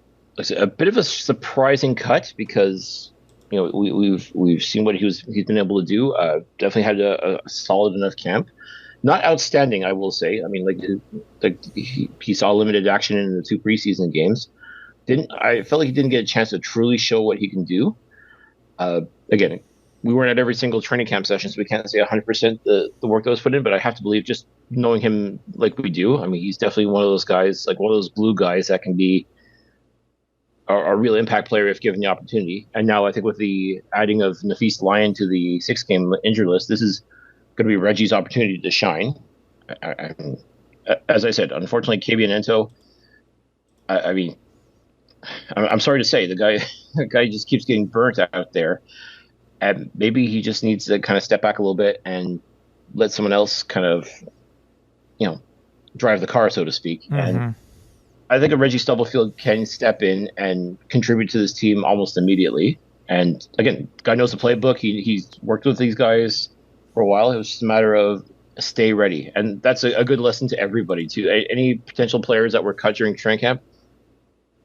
S1: bit of a surprising cut because we've seen what he's been able to do. Definitely had a solid enough camp. Not outstanding, I will say. I mean, like he saw limited action in the 2 preseason games. I felt like he didn't get a chance to truly show what he can do. Again, we weren't at every single training camp session, so we can't say 100% the work that was put in. But I have to believe, just knowing him like we do, I mean, he's definitely one of those guys, like one of those glue guys that can be a real impact player if given the opportunity. And now I think with the adding of Nafis Lyon to the 6-game injury list, this is going to be Reggie's opportunity to shine. As I said, unfortunately, Kabianento, I mean, I'm sorry to say, the guy just keeps getting burnt out there. And maybe he just needs to kind of step back a little bit and let someone else kind of, drive the car, so to speak. Mm-hmm. And I think a Reggie Stubblefield can step in and contribute to this team almost immediately. And again, guy knows the playbook. He's worked with these guys for a while. It was just a matter of stay ready. And that's a good lesson to everybody, too. Any potential players that were cut during training camp,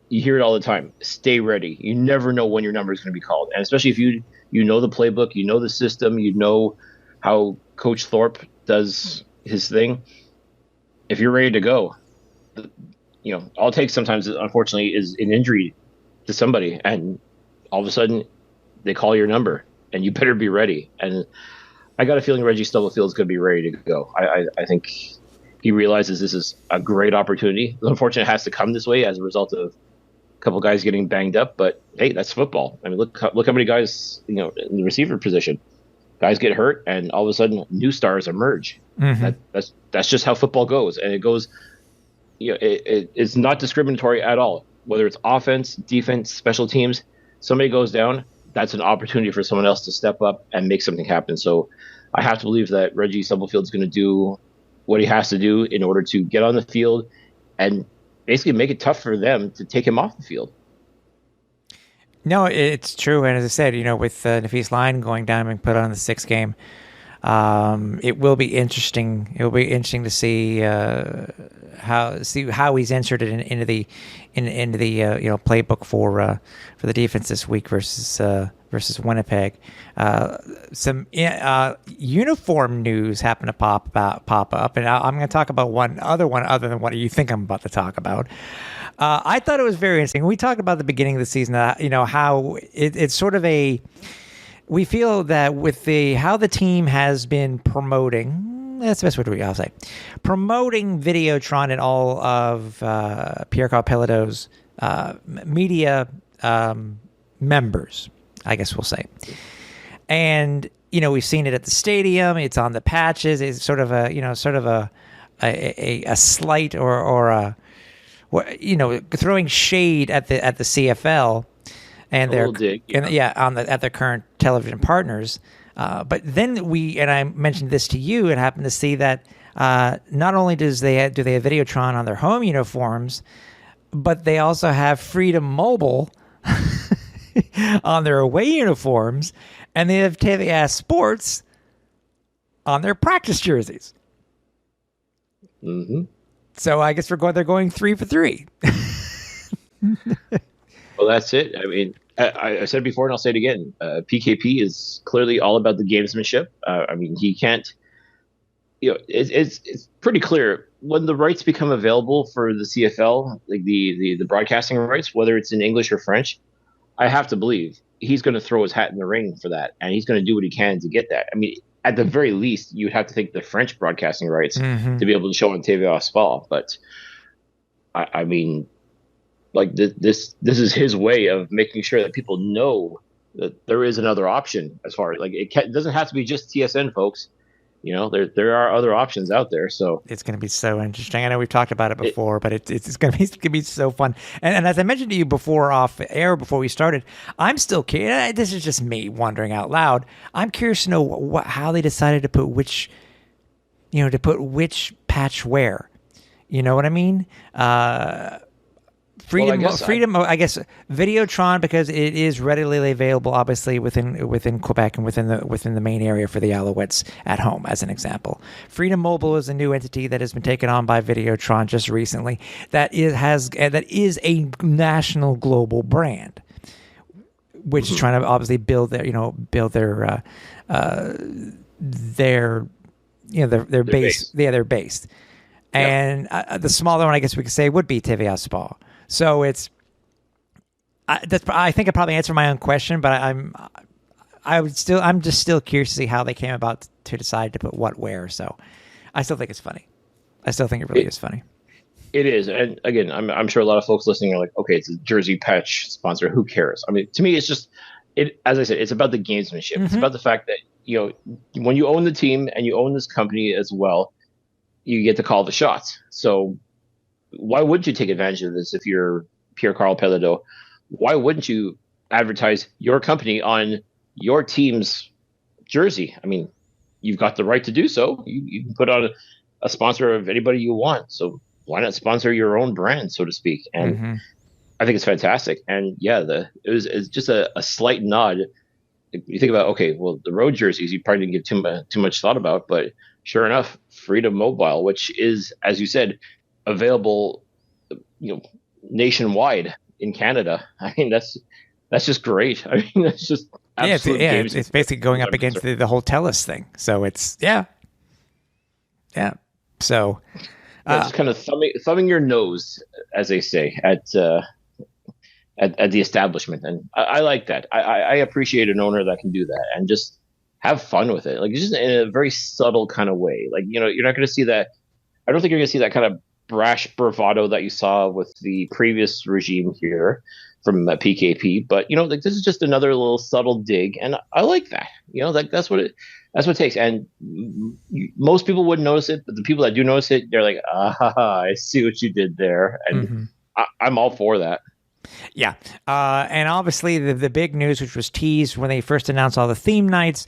S1: you hear it all the time. Stay ready. You never know when your number is going to be called. And especially if you know the playbook, you know the system, you know how Coach Thorpe does his thing. If you're ready to go, all it takes sometimes, unfortunately, is an injury to somebody, and all of a sudden they call your number, and you better be ready. And I got a feeling Reggie Stubblefield is going to be ready to go. I think he realizes this is a great opportunity. Unfortunately, it has to come this way as a result of a couple guys getting banged up, but hey, that's football. I mean, look how many guys in the receiver position. Guys get hurt, and all of a sudden, new stars emerge. Mm-hmm. That's just how football goes, and it goes. It's not discriminatory at all. Whether it's offense, defense, special teams, somebody goes down, that's an opportunity for someone else to step up and make something happen. So, I have to believe that Reggie Stubblefield is going to do what he has to do in order to get on the field and basically make it tough for them to take him off the field.
S2: No, it's true. And as I said, with Nafis Lyon going down and put on the 6th game, it will be interesting. It will be interesting to see how he's inserted into the playbook for the defense this week versus Winnipeg. Some uniform news happened to pop up, and I'm going to talk about one other than what you think I'm about to talk about. I thought it was very interesting. We talked about the beginning of the season, how it's sort of we feel that with how the team has been promoting, that's the best way I'll say, promoting Videotron and all of Pierre Carl Pelleteau's media members, I guess we'll say. And, we've seen it at the stadium. It's on the patches. It's sort of a slight or throwing shade at the CFL and at their current television partners. But then I mentioned this to you and happened to see that not only do they have Videotron on their home uniforms, but they also have Freedom Mobile on their away uniforms, and they have TV Sports on their practice jerseys.
S1: Mm-hmm.
S2: So I guess they're going 3 for 3.
S1: Well, that's it. I mean, I said before, and I'll say it again. PKP is clearly all about the gamesmanship. I mean, he can't. It's pretty clear when the rights become available for the CFL, like the broadcasting rights, whether it's in English or French. I have to believe he's going to throw his hat in the ring for that, and he's going to do what he can to get that. I mean, at the very least, you'd have to think the French broadcasting rights to be able to show on TVA Sport. But I mean, like this is his way of making sure that people know that there is another option. As far as like it doesn't have to be just TSN, folks. There are other options out there. So
S2: it's going to be so interesting. I know we've talked about it before, but it's going to be so fun. And as I mentioned to you before off air, before we started, I'm still curious. This is just me wondering out loud. I'm curious to know how they decided to put which patch where. You know what I mean? Freedom, I guess Videotron, because it is readily available, obviously within Quebec and within the main area for the Alouettes at home, as an example. Freedom Mobile is a new entity that has been taken on by Videotron just recently. That is a national global brand. which is trying to obviously build their their base. Yeah, their base. And the smaller one, I guess we could say, would be TVA Sport. So it's I think I probably answered my own question, but I'm just still curious to see how they came about to decide to put what where. So I still think it's funny. I still think it really is funny.
S1: It is, and again, I'm sure a lot of folks listening are like, okay, it's a jersey patch sponsor. Who cares? I mean, to me, it's just it. As I said, it's about the gamesmanship. It's about the fact that when you own the team and you own this company as well, you get to call the shots. So why wouldn't you take advantage of this if you're Pierre Karl Pelado? Why wouldn't you advertise your company on your team's jersey? I mean, you've got the right to do so. You can put on a sponsor of anybody you want. So why not sponsor your own brand, so to speak? And I think it's fantastic. And it's just a slight nod. You think about, okay, well, the road jerseys, you probably didn't give too much thought about, but sure enough, Freedom Mobile, which is, as you said, available, nationwide in Canada. I mean, that's just great. I mean, that's just absolute games.
S2: It's basically going up against the whole TELUS thing. So it's yeah. So
S1: just kind of thumbing your nose, as they say, at the establishment, and I like that. I appreciate an owner that can do that and just have fun with it, like just in a very subtle kind of way. Like you're not going to see that. I don't think you're going to see that kind of brash bravado that you saw with the previous regime here from PKP. But like this is just another little subtle dig, and I like that. That's what it takes. And most people wouldn't notice it, but the people that do notice it, they're like, I see what you did there, and I'm all for that.
S2: Yeah. And obviously the big news, which was teased when they first announced all the theme nights,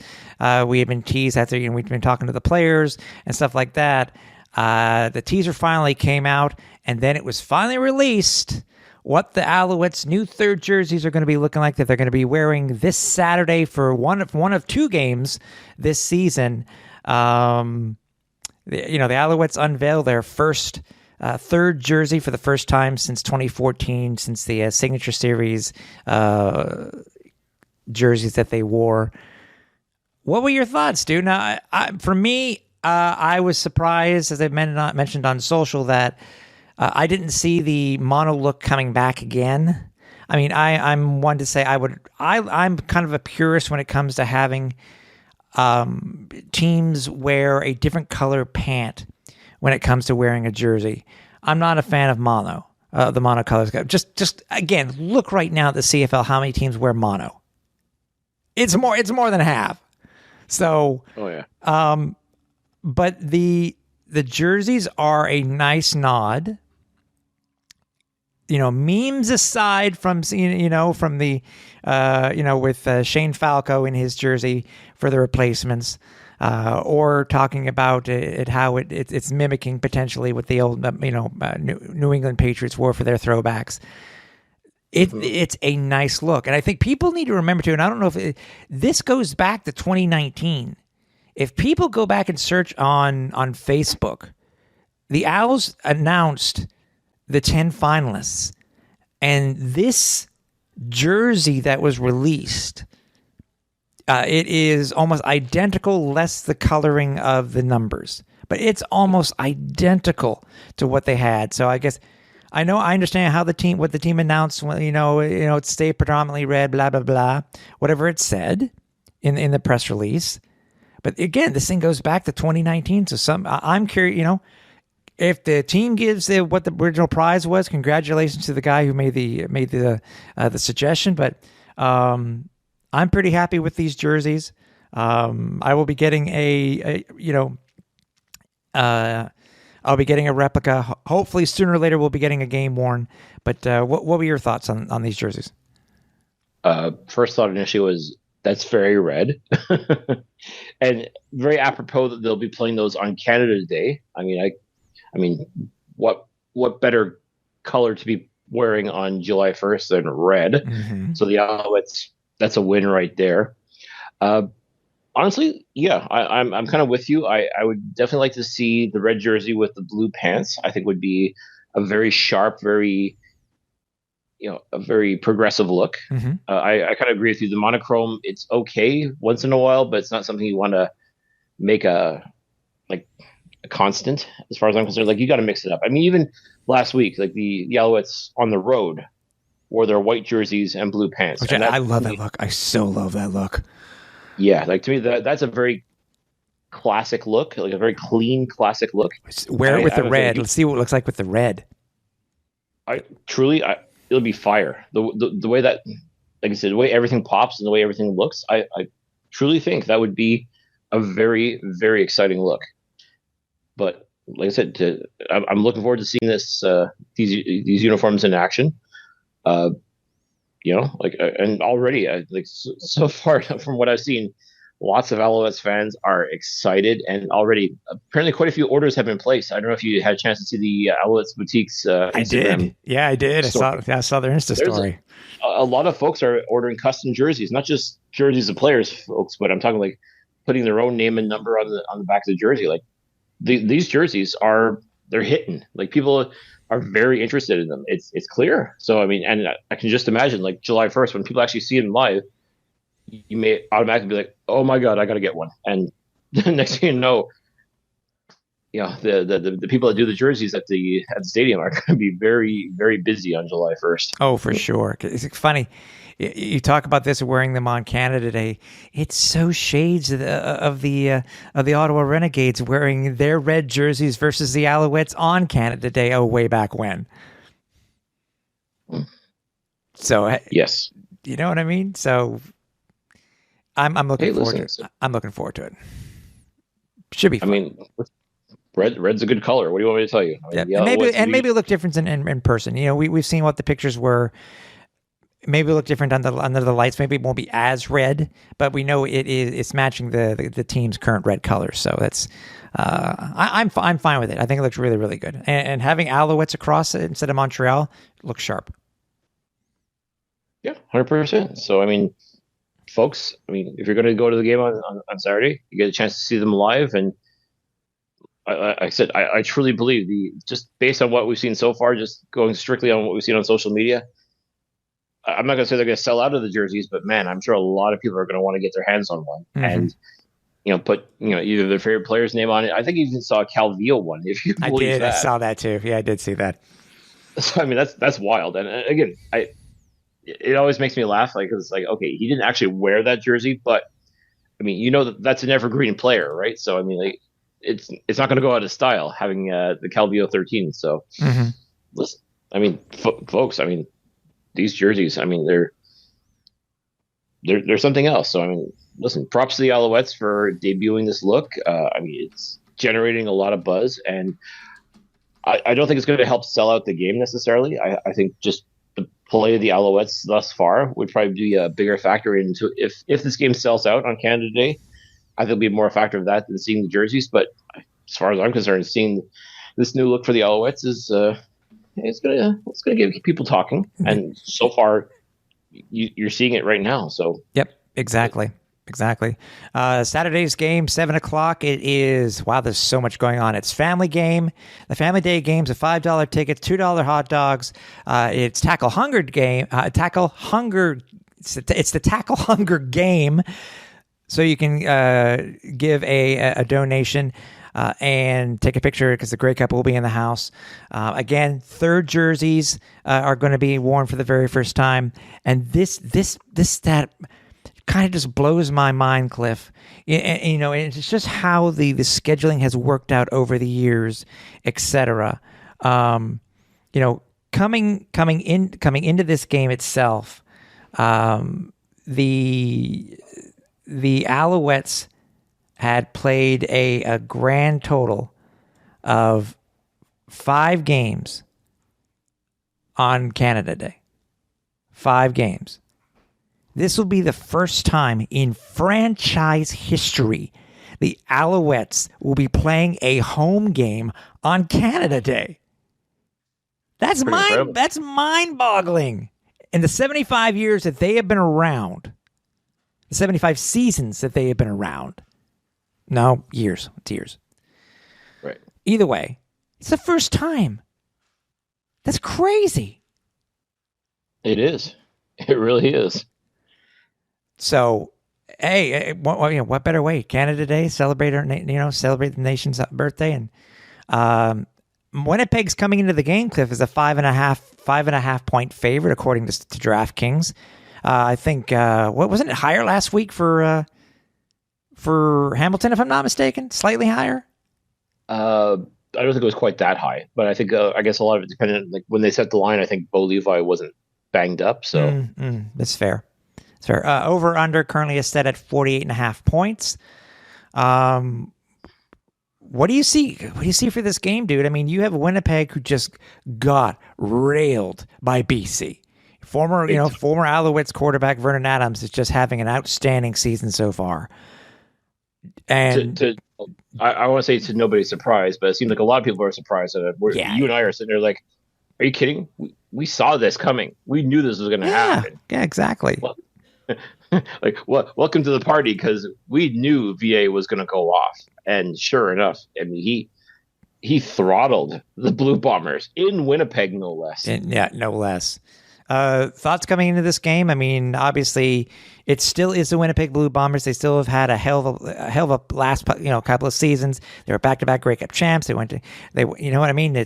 S2: we had been teased after, we've been talking to the players and stuff like that. The teaser finally came out, and then it was finally released what the Alouettes' new third jerseys are going to be looking like, that they're going to be wearing this Saturday for one of two games this season. The Alouettes unveil their first third jersey for the first time since 2014, since the Signature Series jerseys that they wore. What were your thoughts, dude? Now, for me, I was surprised, as I mentioned on social, that I didn't see the mono look coming back again. I mean, I'm one to say I'm kind of a purist when it comes to having teams wear a different color pant when it comes to wearing a jersey. I'm not a fan of mono, the mono colors. Just again, look right now at the CFL, how many teams wear mono. It's more than half. So, but the jerseys are a nice nod. Memes aside from the with Shane Falco in his jersey for the replacements, or talking about it how it's mimicking potentially what the old New England Patriots wore for their throwbacks. It's a nice look, and I think people need to remember too. And I don't know if this goes back to 2019. If people go back and search on Facebook, the Owls announced the 10 finalists, and this jersey that was released, it is almost identical, less the coloring of the numbers, but it's almost identical to what they had. So I guess I understand how what the team announced, it stayed predominantly red, blah blah blah, whatever it said in the press release. But again, this thing goes back to 2019. So I'm curious, if the team gives what the original prize was, congratulations to the guy who made the suggestion. But I'm pretty happy with these jerseys. I will be getting I'll be getting a replica. Hopefully, sooner or later, we'll be getting a game worn. But what were your thoughts on these jerseys?
S1: First thought initially was, that's very red. And very apropos that they'll be playing those on Canada Day. I mean, what better color to be wearing on July 1st than red? Mm-hmm. So the Alouettes, that's a win right there. Honestly, yeah, I'm kind of with you. I would definitely like to see the red jersey with the blue pants. I think would be a very sharp, very a very progressive look.
S2: Mm-hmm.
S1: I kind of agree with you. The monochrome, it's okay once in a while, but it's not something you want to make a constant as far as I'm concerned. Like, you got to mix it up. I mean, even last week, like the Alouettes on the road wore their white jerseys and blue pants.
S2: Which
S1: and
S2: I love that look. I so love that look.
S1: Yeah, like to me that's a very classic look, like a very clean classic look.
S2: Wear it with the red. Let's see what it looks like with the red.
S1: It'll be fire. The way that, like I said, the way everything pops and the way everything looks, I truly think that would be a very, very exciting look. But like I said, I'm looking forward to seeing these uniforms in action. And already, so far from what I've seen, lots of Alouettes fans are excited, and already apparently quite a few orders have been placed. I don't know if you had a chance to see the Alouettes Boutique's Instagram.
S2: I did. Yeah, I did. I saw their Insta story.
S1: A lot of folks are ordering custom jerseys, not just jerseys of players, folks, but I'm talking like putting their own name and number on the back of the jersey. Like these jerseys they're hitting. Like, people are very interested in them. It's clear. So I mean, and I can just imagine, like, July 1st, when people actually see them live, you may automatically be like, oh my God, I got to get one. And the next thing you know, the people that do the jerseys at the stadium are going to be very, very busy on July 1st.
S2: Oh, for sure. It's funny. You talk about this wearing them on Canada Day. It's so shades of the Ottawa Renegades wearing their red jerseys versus the Alouettes on Canada Day. Oh, way back when. So
S1: yes,
S2: you know what I mean. So I'm looking forward to it. I'm looking forward to it. Should be fun.
S1: I mean, red's a good color. What do you want me to tell you? I mean,
S2: maybe look different in person. We've seen what the pictures were. Maybe look different under the lights. Maybe it won't be as red, but we know it's matching the team's current red colors. So that's I'm fine with it. I think it looks really, really good. And having Alouettes across it instead of Montreal looks sharp.
S1: Yeah, 100%. So I mean, folks, if you're going to go to the game on Saturday, you get a chance to see them live. And I said, I truly believe just based on what we've seen so far, just going strictly on what we've seen on social media, I'm not going to say they're going to sell out of the jerseys, but man, I'm sure a lot of people are going to want to get their hands on one. Mm-hmm. And put either their favorite player's name on it. I think you even saw a Calvillo one. If you believe
S2: I did,
S1: that.
S2: I saw that too. Yeah, I did see that.
S1: So I mean, that's wild. And again, it always makes me laugh. Like, it's like, okay, he didn't actually wear that jersey, but I mean, that's an evergreen player, right? So I mean, like, it's not going to go out of style having the Calvillo 13. So
S2: mm-hmm.
S1: Listen, I mean, folks, I mean, these jerseys, I mean, they're something else. So I mean, listen, props to the Alouettes for debuting this look. I mean, it's generating a lot of buzz, and I don't think it's going to help sell out the game necessarily. I think just the play of the Alouettes thus far would probably be a bigger factor into if this game sells out on Canada Day. I think it'll be more a factor of that than seeing the jerseys. But as far as I'm concerned, seeing this new look for the Alouettes is it's gonna get people talking. And so far, you're seeing it right now. So
S2: yep, exactly. Saturday's game, 7:00. It is, wow, there's so much going on. It's family game. The family day game's a $5 ticket, $2 hot dogs. It's tackle hunger game. It's the tackle hunger game. So you can give a donation and take a picture because the Grey Cup will be in the house. Again, third jerseys are going to be worn for the very first time. And this stat kind of just blows my mind, Cliff. And it's just how the scheduling has worked out over the years, etc. Coming into this game itself, the Alouettes had played a grand total of 5 games on Canada Day. 5 games. This will be the first time in franchise history the Alouettes will be playing a home game on Canada Day. That's mind-boggling. In the 75 years that they have been around, the 75 seasons that they have been around. No, years. It's years.
S1: Right.
S2: Either way, it's the first time. That's crazy.
S1: It is. It really is.
S2: So, hey, what better way? Canada Day, celebrate celebrate the nation's birthday, and Winnipeg's coming into the game. Cliff is a 5.5 point favorite according to DraftKings. I think what wasn't it higher last week for Hamilton, if I'm not mistaken, slightly higher.
S1: I don't think it was quite that high, but I think I guess a lot of it depended. Like when they set the line, I think Bo Levi wasn't banged up, so
S2: That's fair. It's fair. Over under currently is set at 48.5 points. What do you see? What do you see for this game, dude? I mean, you have Winnipeg who just got railed by BC. Former Alouettes quarterback Vernon Adams is just having an outstanding season so far. And
S1: I want to say to nobody's surprise, but it seems like a lot of people are surprised at it. You and I are sitting there like, are you kidding? We saw this coming. We knew this was going to happen.
S2: Yeah, exactly.
S1: Well, welcome to the party, because we knew VA was going to go off, and sure enough, I mean he throttled the Blue Bombers in Winnipeg, no less.
S2: No less. Thoughts coming into this game? I mean, obviously, it still is the Winnipeg Blue Bombers. They still have had a hell of a last couple of seasons. They were back-to-back Grey Cup champs. They went to you know what I mean. They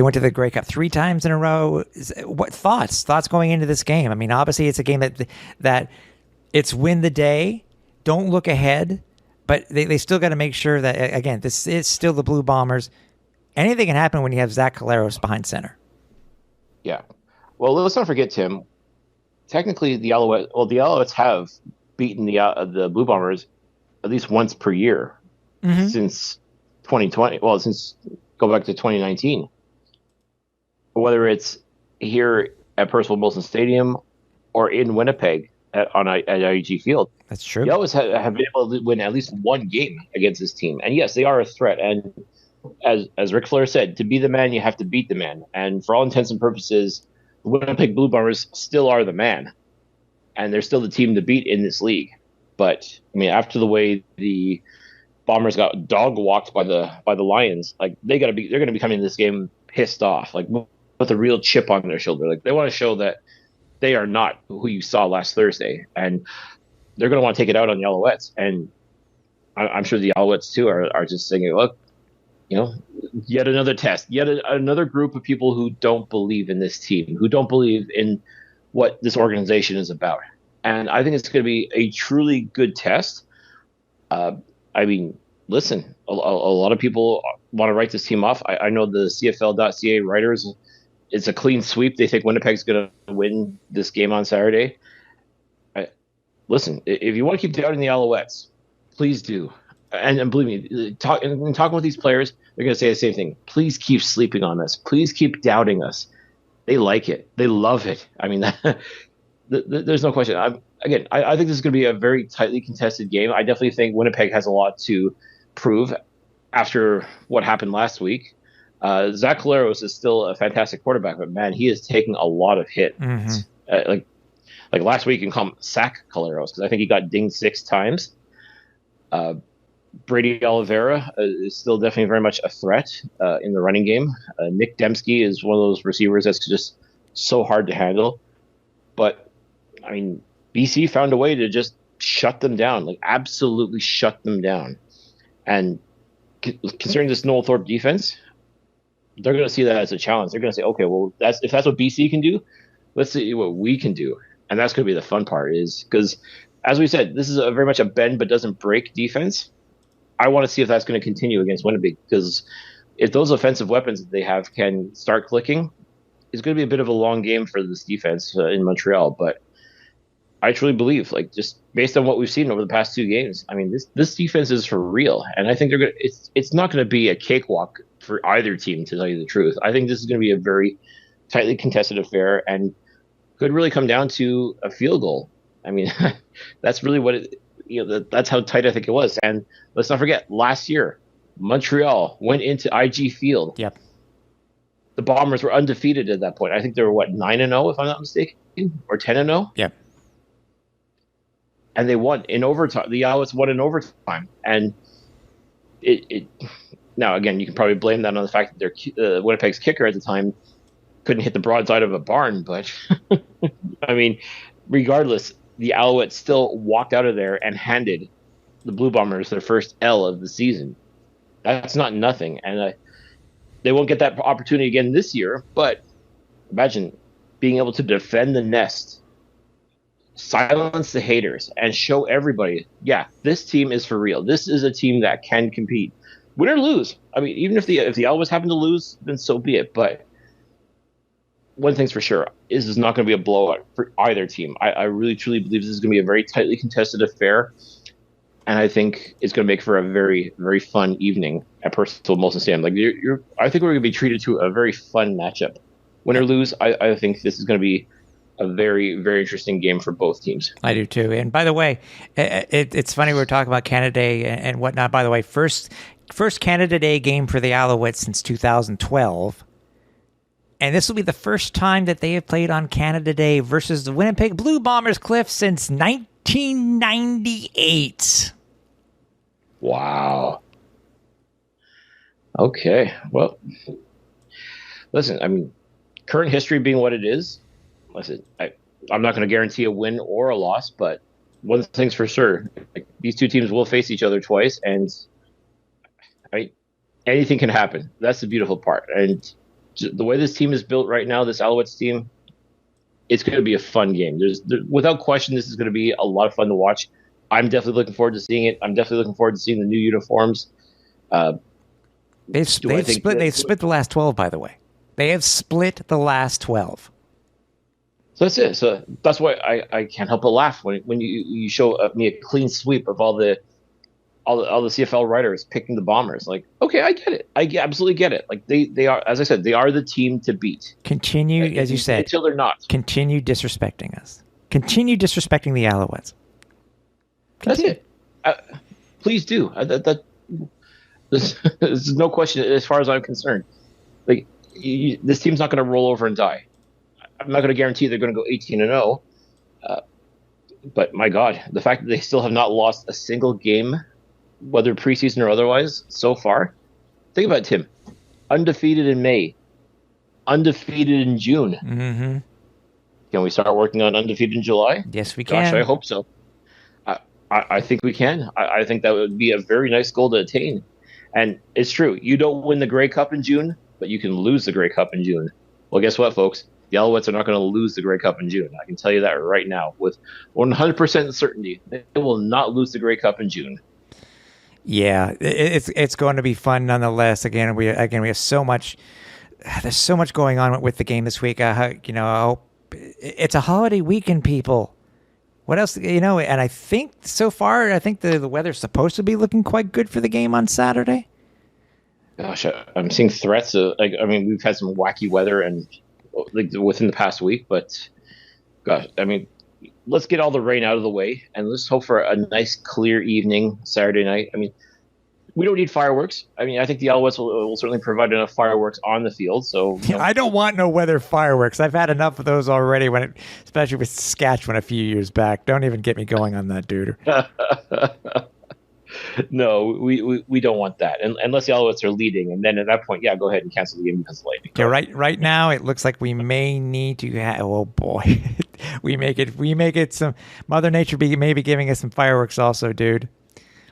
S2: went to the Grey Cup 3 times in a row. What thoughts going into this game? I mean, obviously, it's a game that it's win the day. Don't look ahead, but they still got to make sure that again, this is still the Blue Bombers. Anything can happen when you have Zach Collaros behind center.
S1: Yeah. Well, let's not forget, Tim. Technically, the Alouettes have beaten the Blue Bombers at least once per year since 2020. Well, since go back to 2019. Whether it's here at Percival Molson Stadium or in Winnipeg at IEG Field.
S2: That's true.
S1: The Alouettes have been able to win at least one game against this team. And yes, they are a threat. And as Ric Flair said, to be the man, you have to beat the man. And for all intents and purposes, the Winnipeg Blue Bombers still are the man. And they're still the team to beat in this league. But, I mean, after the way the Bombers got dog walked by the Lions, like they're going to be coming to this game pissed off, like with a real chip on their shoulder. Like they want to show that they are not who you saw last Thursday. And they're going to want to take it out on the Alouettes. And I'm sure the Alouettes, too, are just saying, look, yet another test, yet another group of people who don't believe in this team, who don't believe in what this organization is about. And I think it's going to be a truly good test. I mean, listen, a lot of people want to write this team off. I know the CFL.ca writers, it's a clean sweep. They think Winnipeg's going to win this game on Saturday. Listen, if you want to keep doubting the Alouettes, please do. And believe me, talking with these players, they're going to say the same thing. Please keep sleeping on us. Please keep doubting us. They like it. They love it. I mean, there's no question. I think this is going to be a very tightly contested game. I definitely think Winnipeg has a lot to prove after what happened last week. Zach Collaros is still a fantastic quarterback, but man, he is taking a lot of hits. Like last week, you can call him Sack Collaros, because I think he got dinged 6 times. Brady Oliveira is still definitely very much a threat in the running game. Nick Dembski is one of those receivers that's just so hard to handle. But, I mean, BC found a way to just shut them down, like absolutely shut them down. And considering this Noel Thorpe defense, they're going to see that as a challenge. They're going to say, okay, well, if that's what BC can do, let's see what we can do. And that's going to be the fun part, is because, as we said, this is very much a bend but doesn't break defense. I want to see if that's going to continue against Winnipeg, because if those offensive weapons that they have can start clicking, it's going to be a bit of a long game for this defense in Montreal. But I truly believe, like, just based on what we've seen over the past 2 games, I mean, this defense is for real, and I think they're going. It's not going to be a cakewalk for either team, to tell you the truth. I think this is going to be a very tightly contested affair, and could really come down to a field goal. I mean, that's really what it. That's how tight I think it was. And let's not forget, last year, Montreal went into IG Field.
S2: Yep.
S1: The Bombers were undefeated at that point. I think they were 9-0, if I'm not mistaken, or 10-0.
S2: Yep.
S1: And they won in overtime. The Alouettes won in overtime, and it. Now again, you can probably blame that on the fact that their Winnipeg's kicker at the time couldn't hit the broadside of a barn, but I mean, regardless, the Alouettes still walked out of there and handed the Blue Bombers their first L of the season. That's not nothing, and they won't get that opportunity again this year. But imagine being able to defend the nest, silence the haters, and show everybody, yeah, this team is for real. This is a team that can compete, win or lose. I mean, even if the Alouettes happen to lose, then so be it. But one thing's for sure, this is not going to be a blowout for either team. I really, truly believe this is going to be a very tightly contested affair, and I think it's going to make for a very, very fun evening at Percival Molson Stadium. Like, I think we're going to be treated to a very fun matchup. Win or lose, I think this is going to be a very, very interesting game for both teams.
S2: I do too. And by the way, it's funny we're talking about Canada Day and whatnot. By the way, first Canada Day game for the Alouettes since 2012. And this will be the first time that they have played on Canada Day versus the Winnipeg Blue Bombers, Cliff, since 1998.
S1: Wow. Okay. Well, listen, I mean, current history being what it is, listen, I'm not going to guarantee a win or a loss, but one thing's for sure, like, these two teams will face each other twice, and I mean, anything can happen. That's the beautiful part. And the way this team is built right now, this Alouettes team, it's going to be a fun game. Without question, this is going to be a lot of fun to watch. I'm definitely looking forward to seeing it. I'm definitely looking forward to seeing the new uniforms.
S2: They've split the last 12, by the way. They have split the last 12.
S1: So that's it. So that's why I can't help but laugh when you show me a clean sweep of all the CFL writers picking the Bombers. Like, okay, I get it. I absolutely get it. Like, they are, as I said, they are the team to beat.
S2: Continue, as you said,
S1: until they're not.
S2: Continue disrespecting us. Continue disrespecting the Alouettes. Continue.
S1: That's it. Please do. There's no question as far as I'm concerned. Like, this team's not going to roll over and die. I'm not going to guarantee they're going to go 18-0. But my God, the fact that they still have not lost a single game, whether preseason or otherwise, so far. Think about it, Tim. Undefeated in May. Undefeated in June.
S2: Mm-hmm.
S1: Can we start working on undefeated in July?
S2: Yes, we can.
S1: Gosh, I hope so. I think we can. I think that would be a very nice goal to attain. And it's true. You don't win the Grey Cup in June, but you can lose the Grey Cup in June. Well, guess what, folks? The Alouettes are not going to lose the Grey Cup in June. I can tell you that right now with 100% certainty. They will not lose the Grey Cup in June.
S2: Yeah, it's going to be fun nonetheless. Again, we have so much. There's so much going on with the game this week. I hope it's a holiday weekend, people. What else? And I think so far, the weather's supposed to be looking quite good for the game on Saturday.
S1: Gosh, I'm seeing threats. We've had some wacky weather and within the past week, but gosh, let's get all the rain out of the way and let's hope for a nice, clear evening Saturday night. We don't need fireworks. I think the Alouettes will certainly provide enough fireworks on the field. So
S2: I don't want no weather fireworks. I've had enough of those already. Especially with Saskatchewan a few years back. Don't even get me going on that, dude.
S1: No, we don't want that, unless the Alouettes are leading, and then at that point, yeah, go ahead and cancel the game because of lightning.
S2: Yeah, right now it looks like we may need to have. Oh boy, we make it some Mother Nature maybe giving us some fireworks also, dude.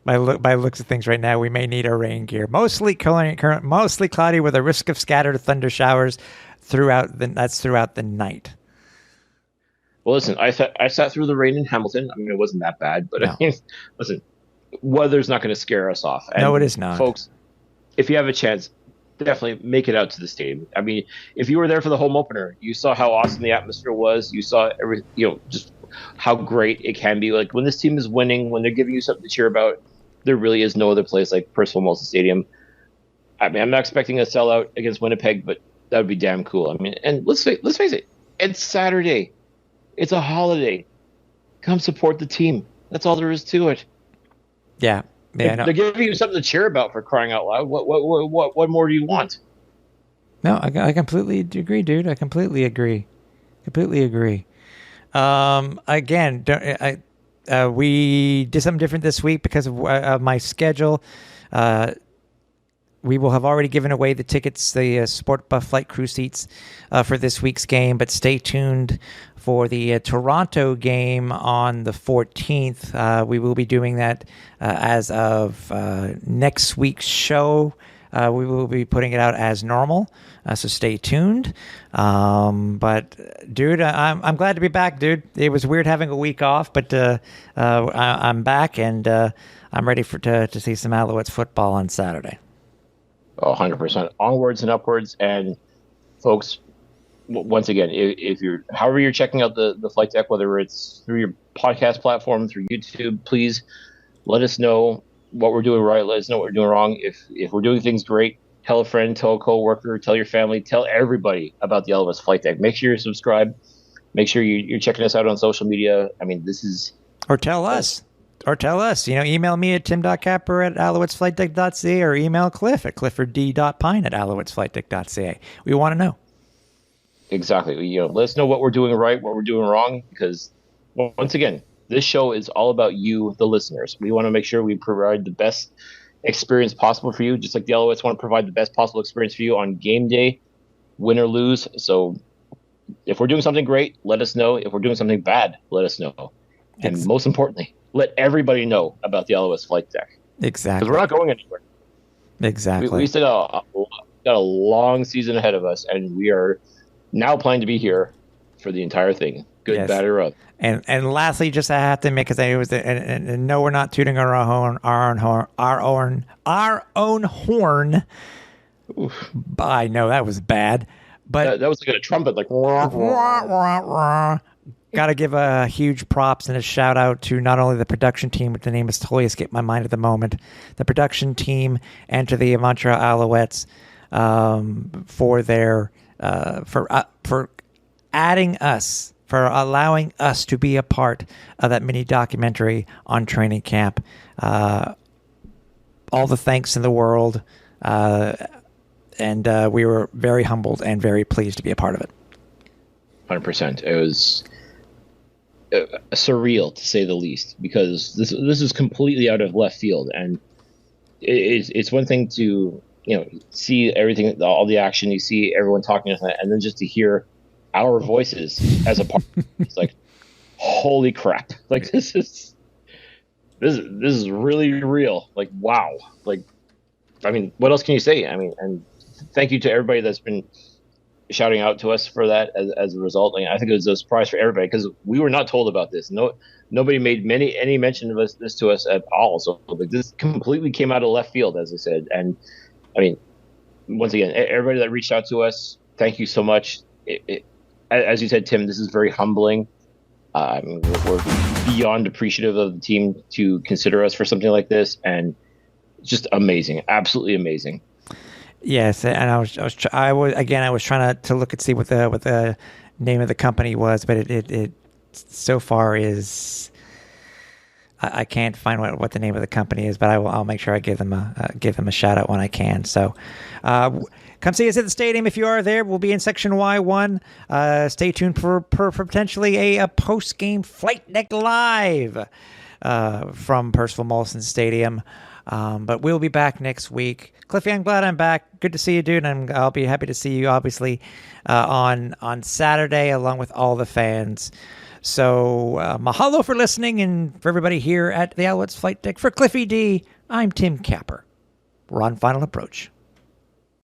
S2: By looks of things right now, we may need our rain gear. Mostly cloudy with a risk of scattered thunder showers throughout the night.
S1: Well, listen, I sat through the rain in Hamilton. It wasn't that bad, but
S2: no.
S1: Listen. Weather's not going to scare us off. And
S2: no, it is not.
S1: Folks, if you have a chance, definitely make it out to the stadium. If you were there for the home opener, you saw how awesome the atmosphere was. You saw just how great it can be. Like, when this team is winning, when they're giving you something to cheer about, there really is no other place like Percival Molson Stadium. I'm not expecting a sellout against Winnipeg, but that would be damn cool. And let's face it, it's Saturday. It's a holiday. Come support the team. That's all there is to it.
S2: Yeah.
S1: They're giving you something to cheer about, for crying out loud. What more do you want?
S2: No, I completely agree, dude. I completely agree. Again, we did something different this week because of my schedule. we will have already given away the tickets, the SportBuff Flight Crew seats for this week's game, but stay tuned for the Toronto game on the 14th. We will be doing that as of next week's show. We will be putting it out as normal, so stay tuned. But, dude, I'm glad to be back, dude. It was weird having a week off, but I'm back, and I'm ready to see some Alouettes football on Saturday.
S1: 100%. Onwards and upwards. And, folks, once again, if you're, however you're checking out the flight deck, whether it's through your podcast platform, through YouTube, please let us know what we're doing right. Let us know what we're doing wrong. If we're doing things great, tell a friend, tell a coworker, tell your family, tell everybody about the Alouettes Flight Deck. Make sure you're subscribed. Make sure you're checking us out on social media. I mean, this is...
S2: Or tell us. Email me at tim.capper@alouettesflightdeck.ca or email Cliff at clifford.pine@alouettesflightdeck.ca. We want to know.
S1: Exactly. Let us know what we're doing right, what we're doing wrong, because, once again, this show is all about you, the listeners. We want to make sure we provide the best experience possible for you, just like the Alouettes want to provide the best possible experience for you on game day, win or lose. So if we're doing something great, let us know. If we're doing something bad, let us know. And most importantly, let everybody know about the Alouettes Flight Deck.
S2: Exactly.
S1: Because we're not going anywhere.
S2: Exactly.
S1: We still got a long season ahead of us, and we are now planning to be here for the entire thing. Good, yes. Bad, or ugly.
S2: And lastly, just I have to make, because it was, and no, we're not tooting our own horn. Oof. I know that was bad, but
S1: that was like a trumpet, like.
S2: Got to give a huge props and a shout out to not only the production team, but the name is totally escaped my mind at the moment. The production team and to the Montreal Alouettes for their for adding us. For allowing us to be a part of that mini documentary on training camp. All the thanks in the world. And we were very humbled and very pleased to be a part of it.
S1: 100%. It was surreal, to say the least, because this is completely out of left field. And it's one thing to see everything, all the action, you see everyone talking, and then just to hear our voices as a part. It's like, holy crap! Like this is really real. Like, wow! Like, I mean, what else can you say? I mean, and thank you to everybody that's been shouting out to us for that as a result. Like, I think it was a surprise for everybody because we were not told about this. Nobody made any mention of this to us at all. So like, this completely came out of left field, as I said. And I mean, once again, everybody that reached out to us, thank you so much. As you said, Tim, this is very humbling. We're beyond appreciative of the team to consider us for something like this, and just amazing, absolutely amazing.
S2: Yes, and I was trying to look and see what the name of the company was, but it so far is I can't find what the name of the company is, but I'll make sure I give them a shout out when I can. So. Come see us at the stadium if you are there. We'll be in Section Y1. Stay tuned for potentially a post-game flight deck live from Percival Molson Stadium. But we'll be back next week. Cliffy, I'm glad I'm back. Good to see you, dude. And I'll be happy to see you, obviously, on Saturday along with all the fans. So mahalo for listening, and for everybody here at the Alouettes Flight Deck. For Cliffy D, I'm Tim Capper. We're on Final Approach.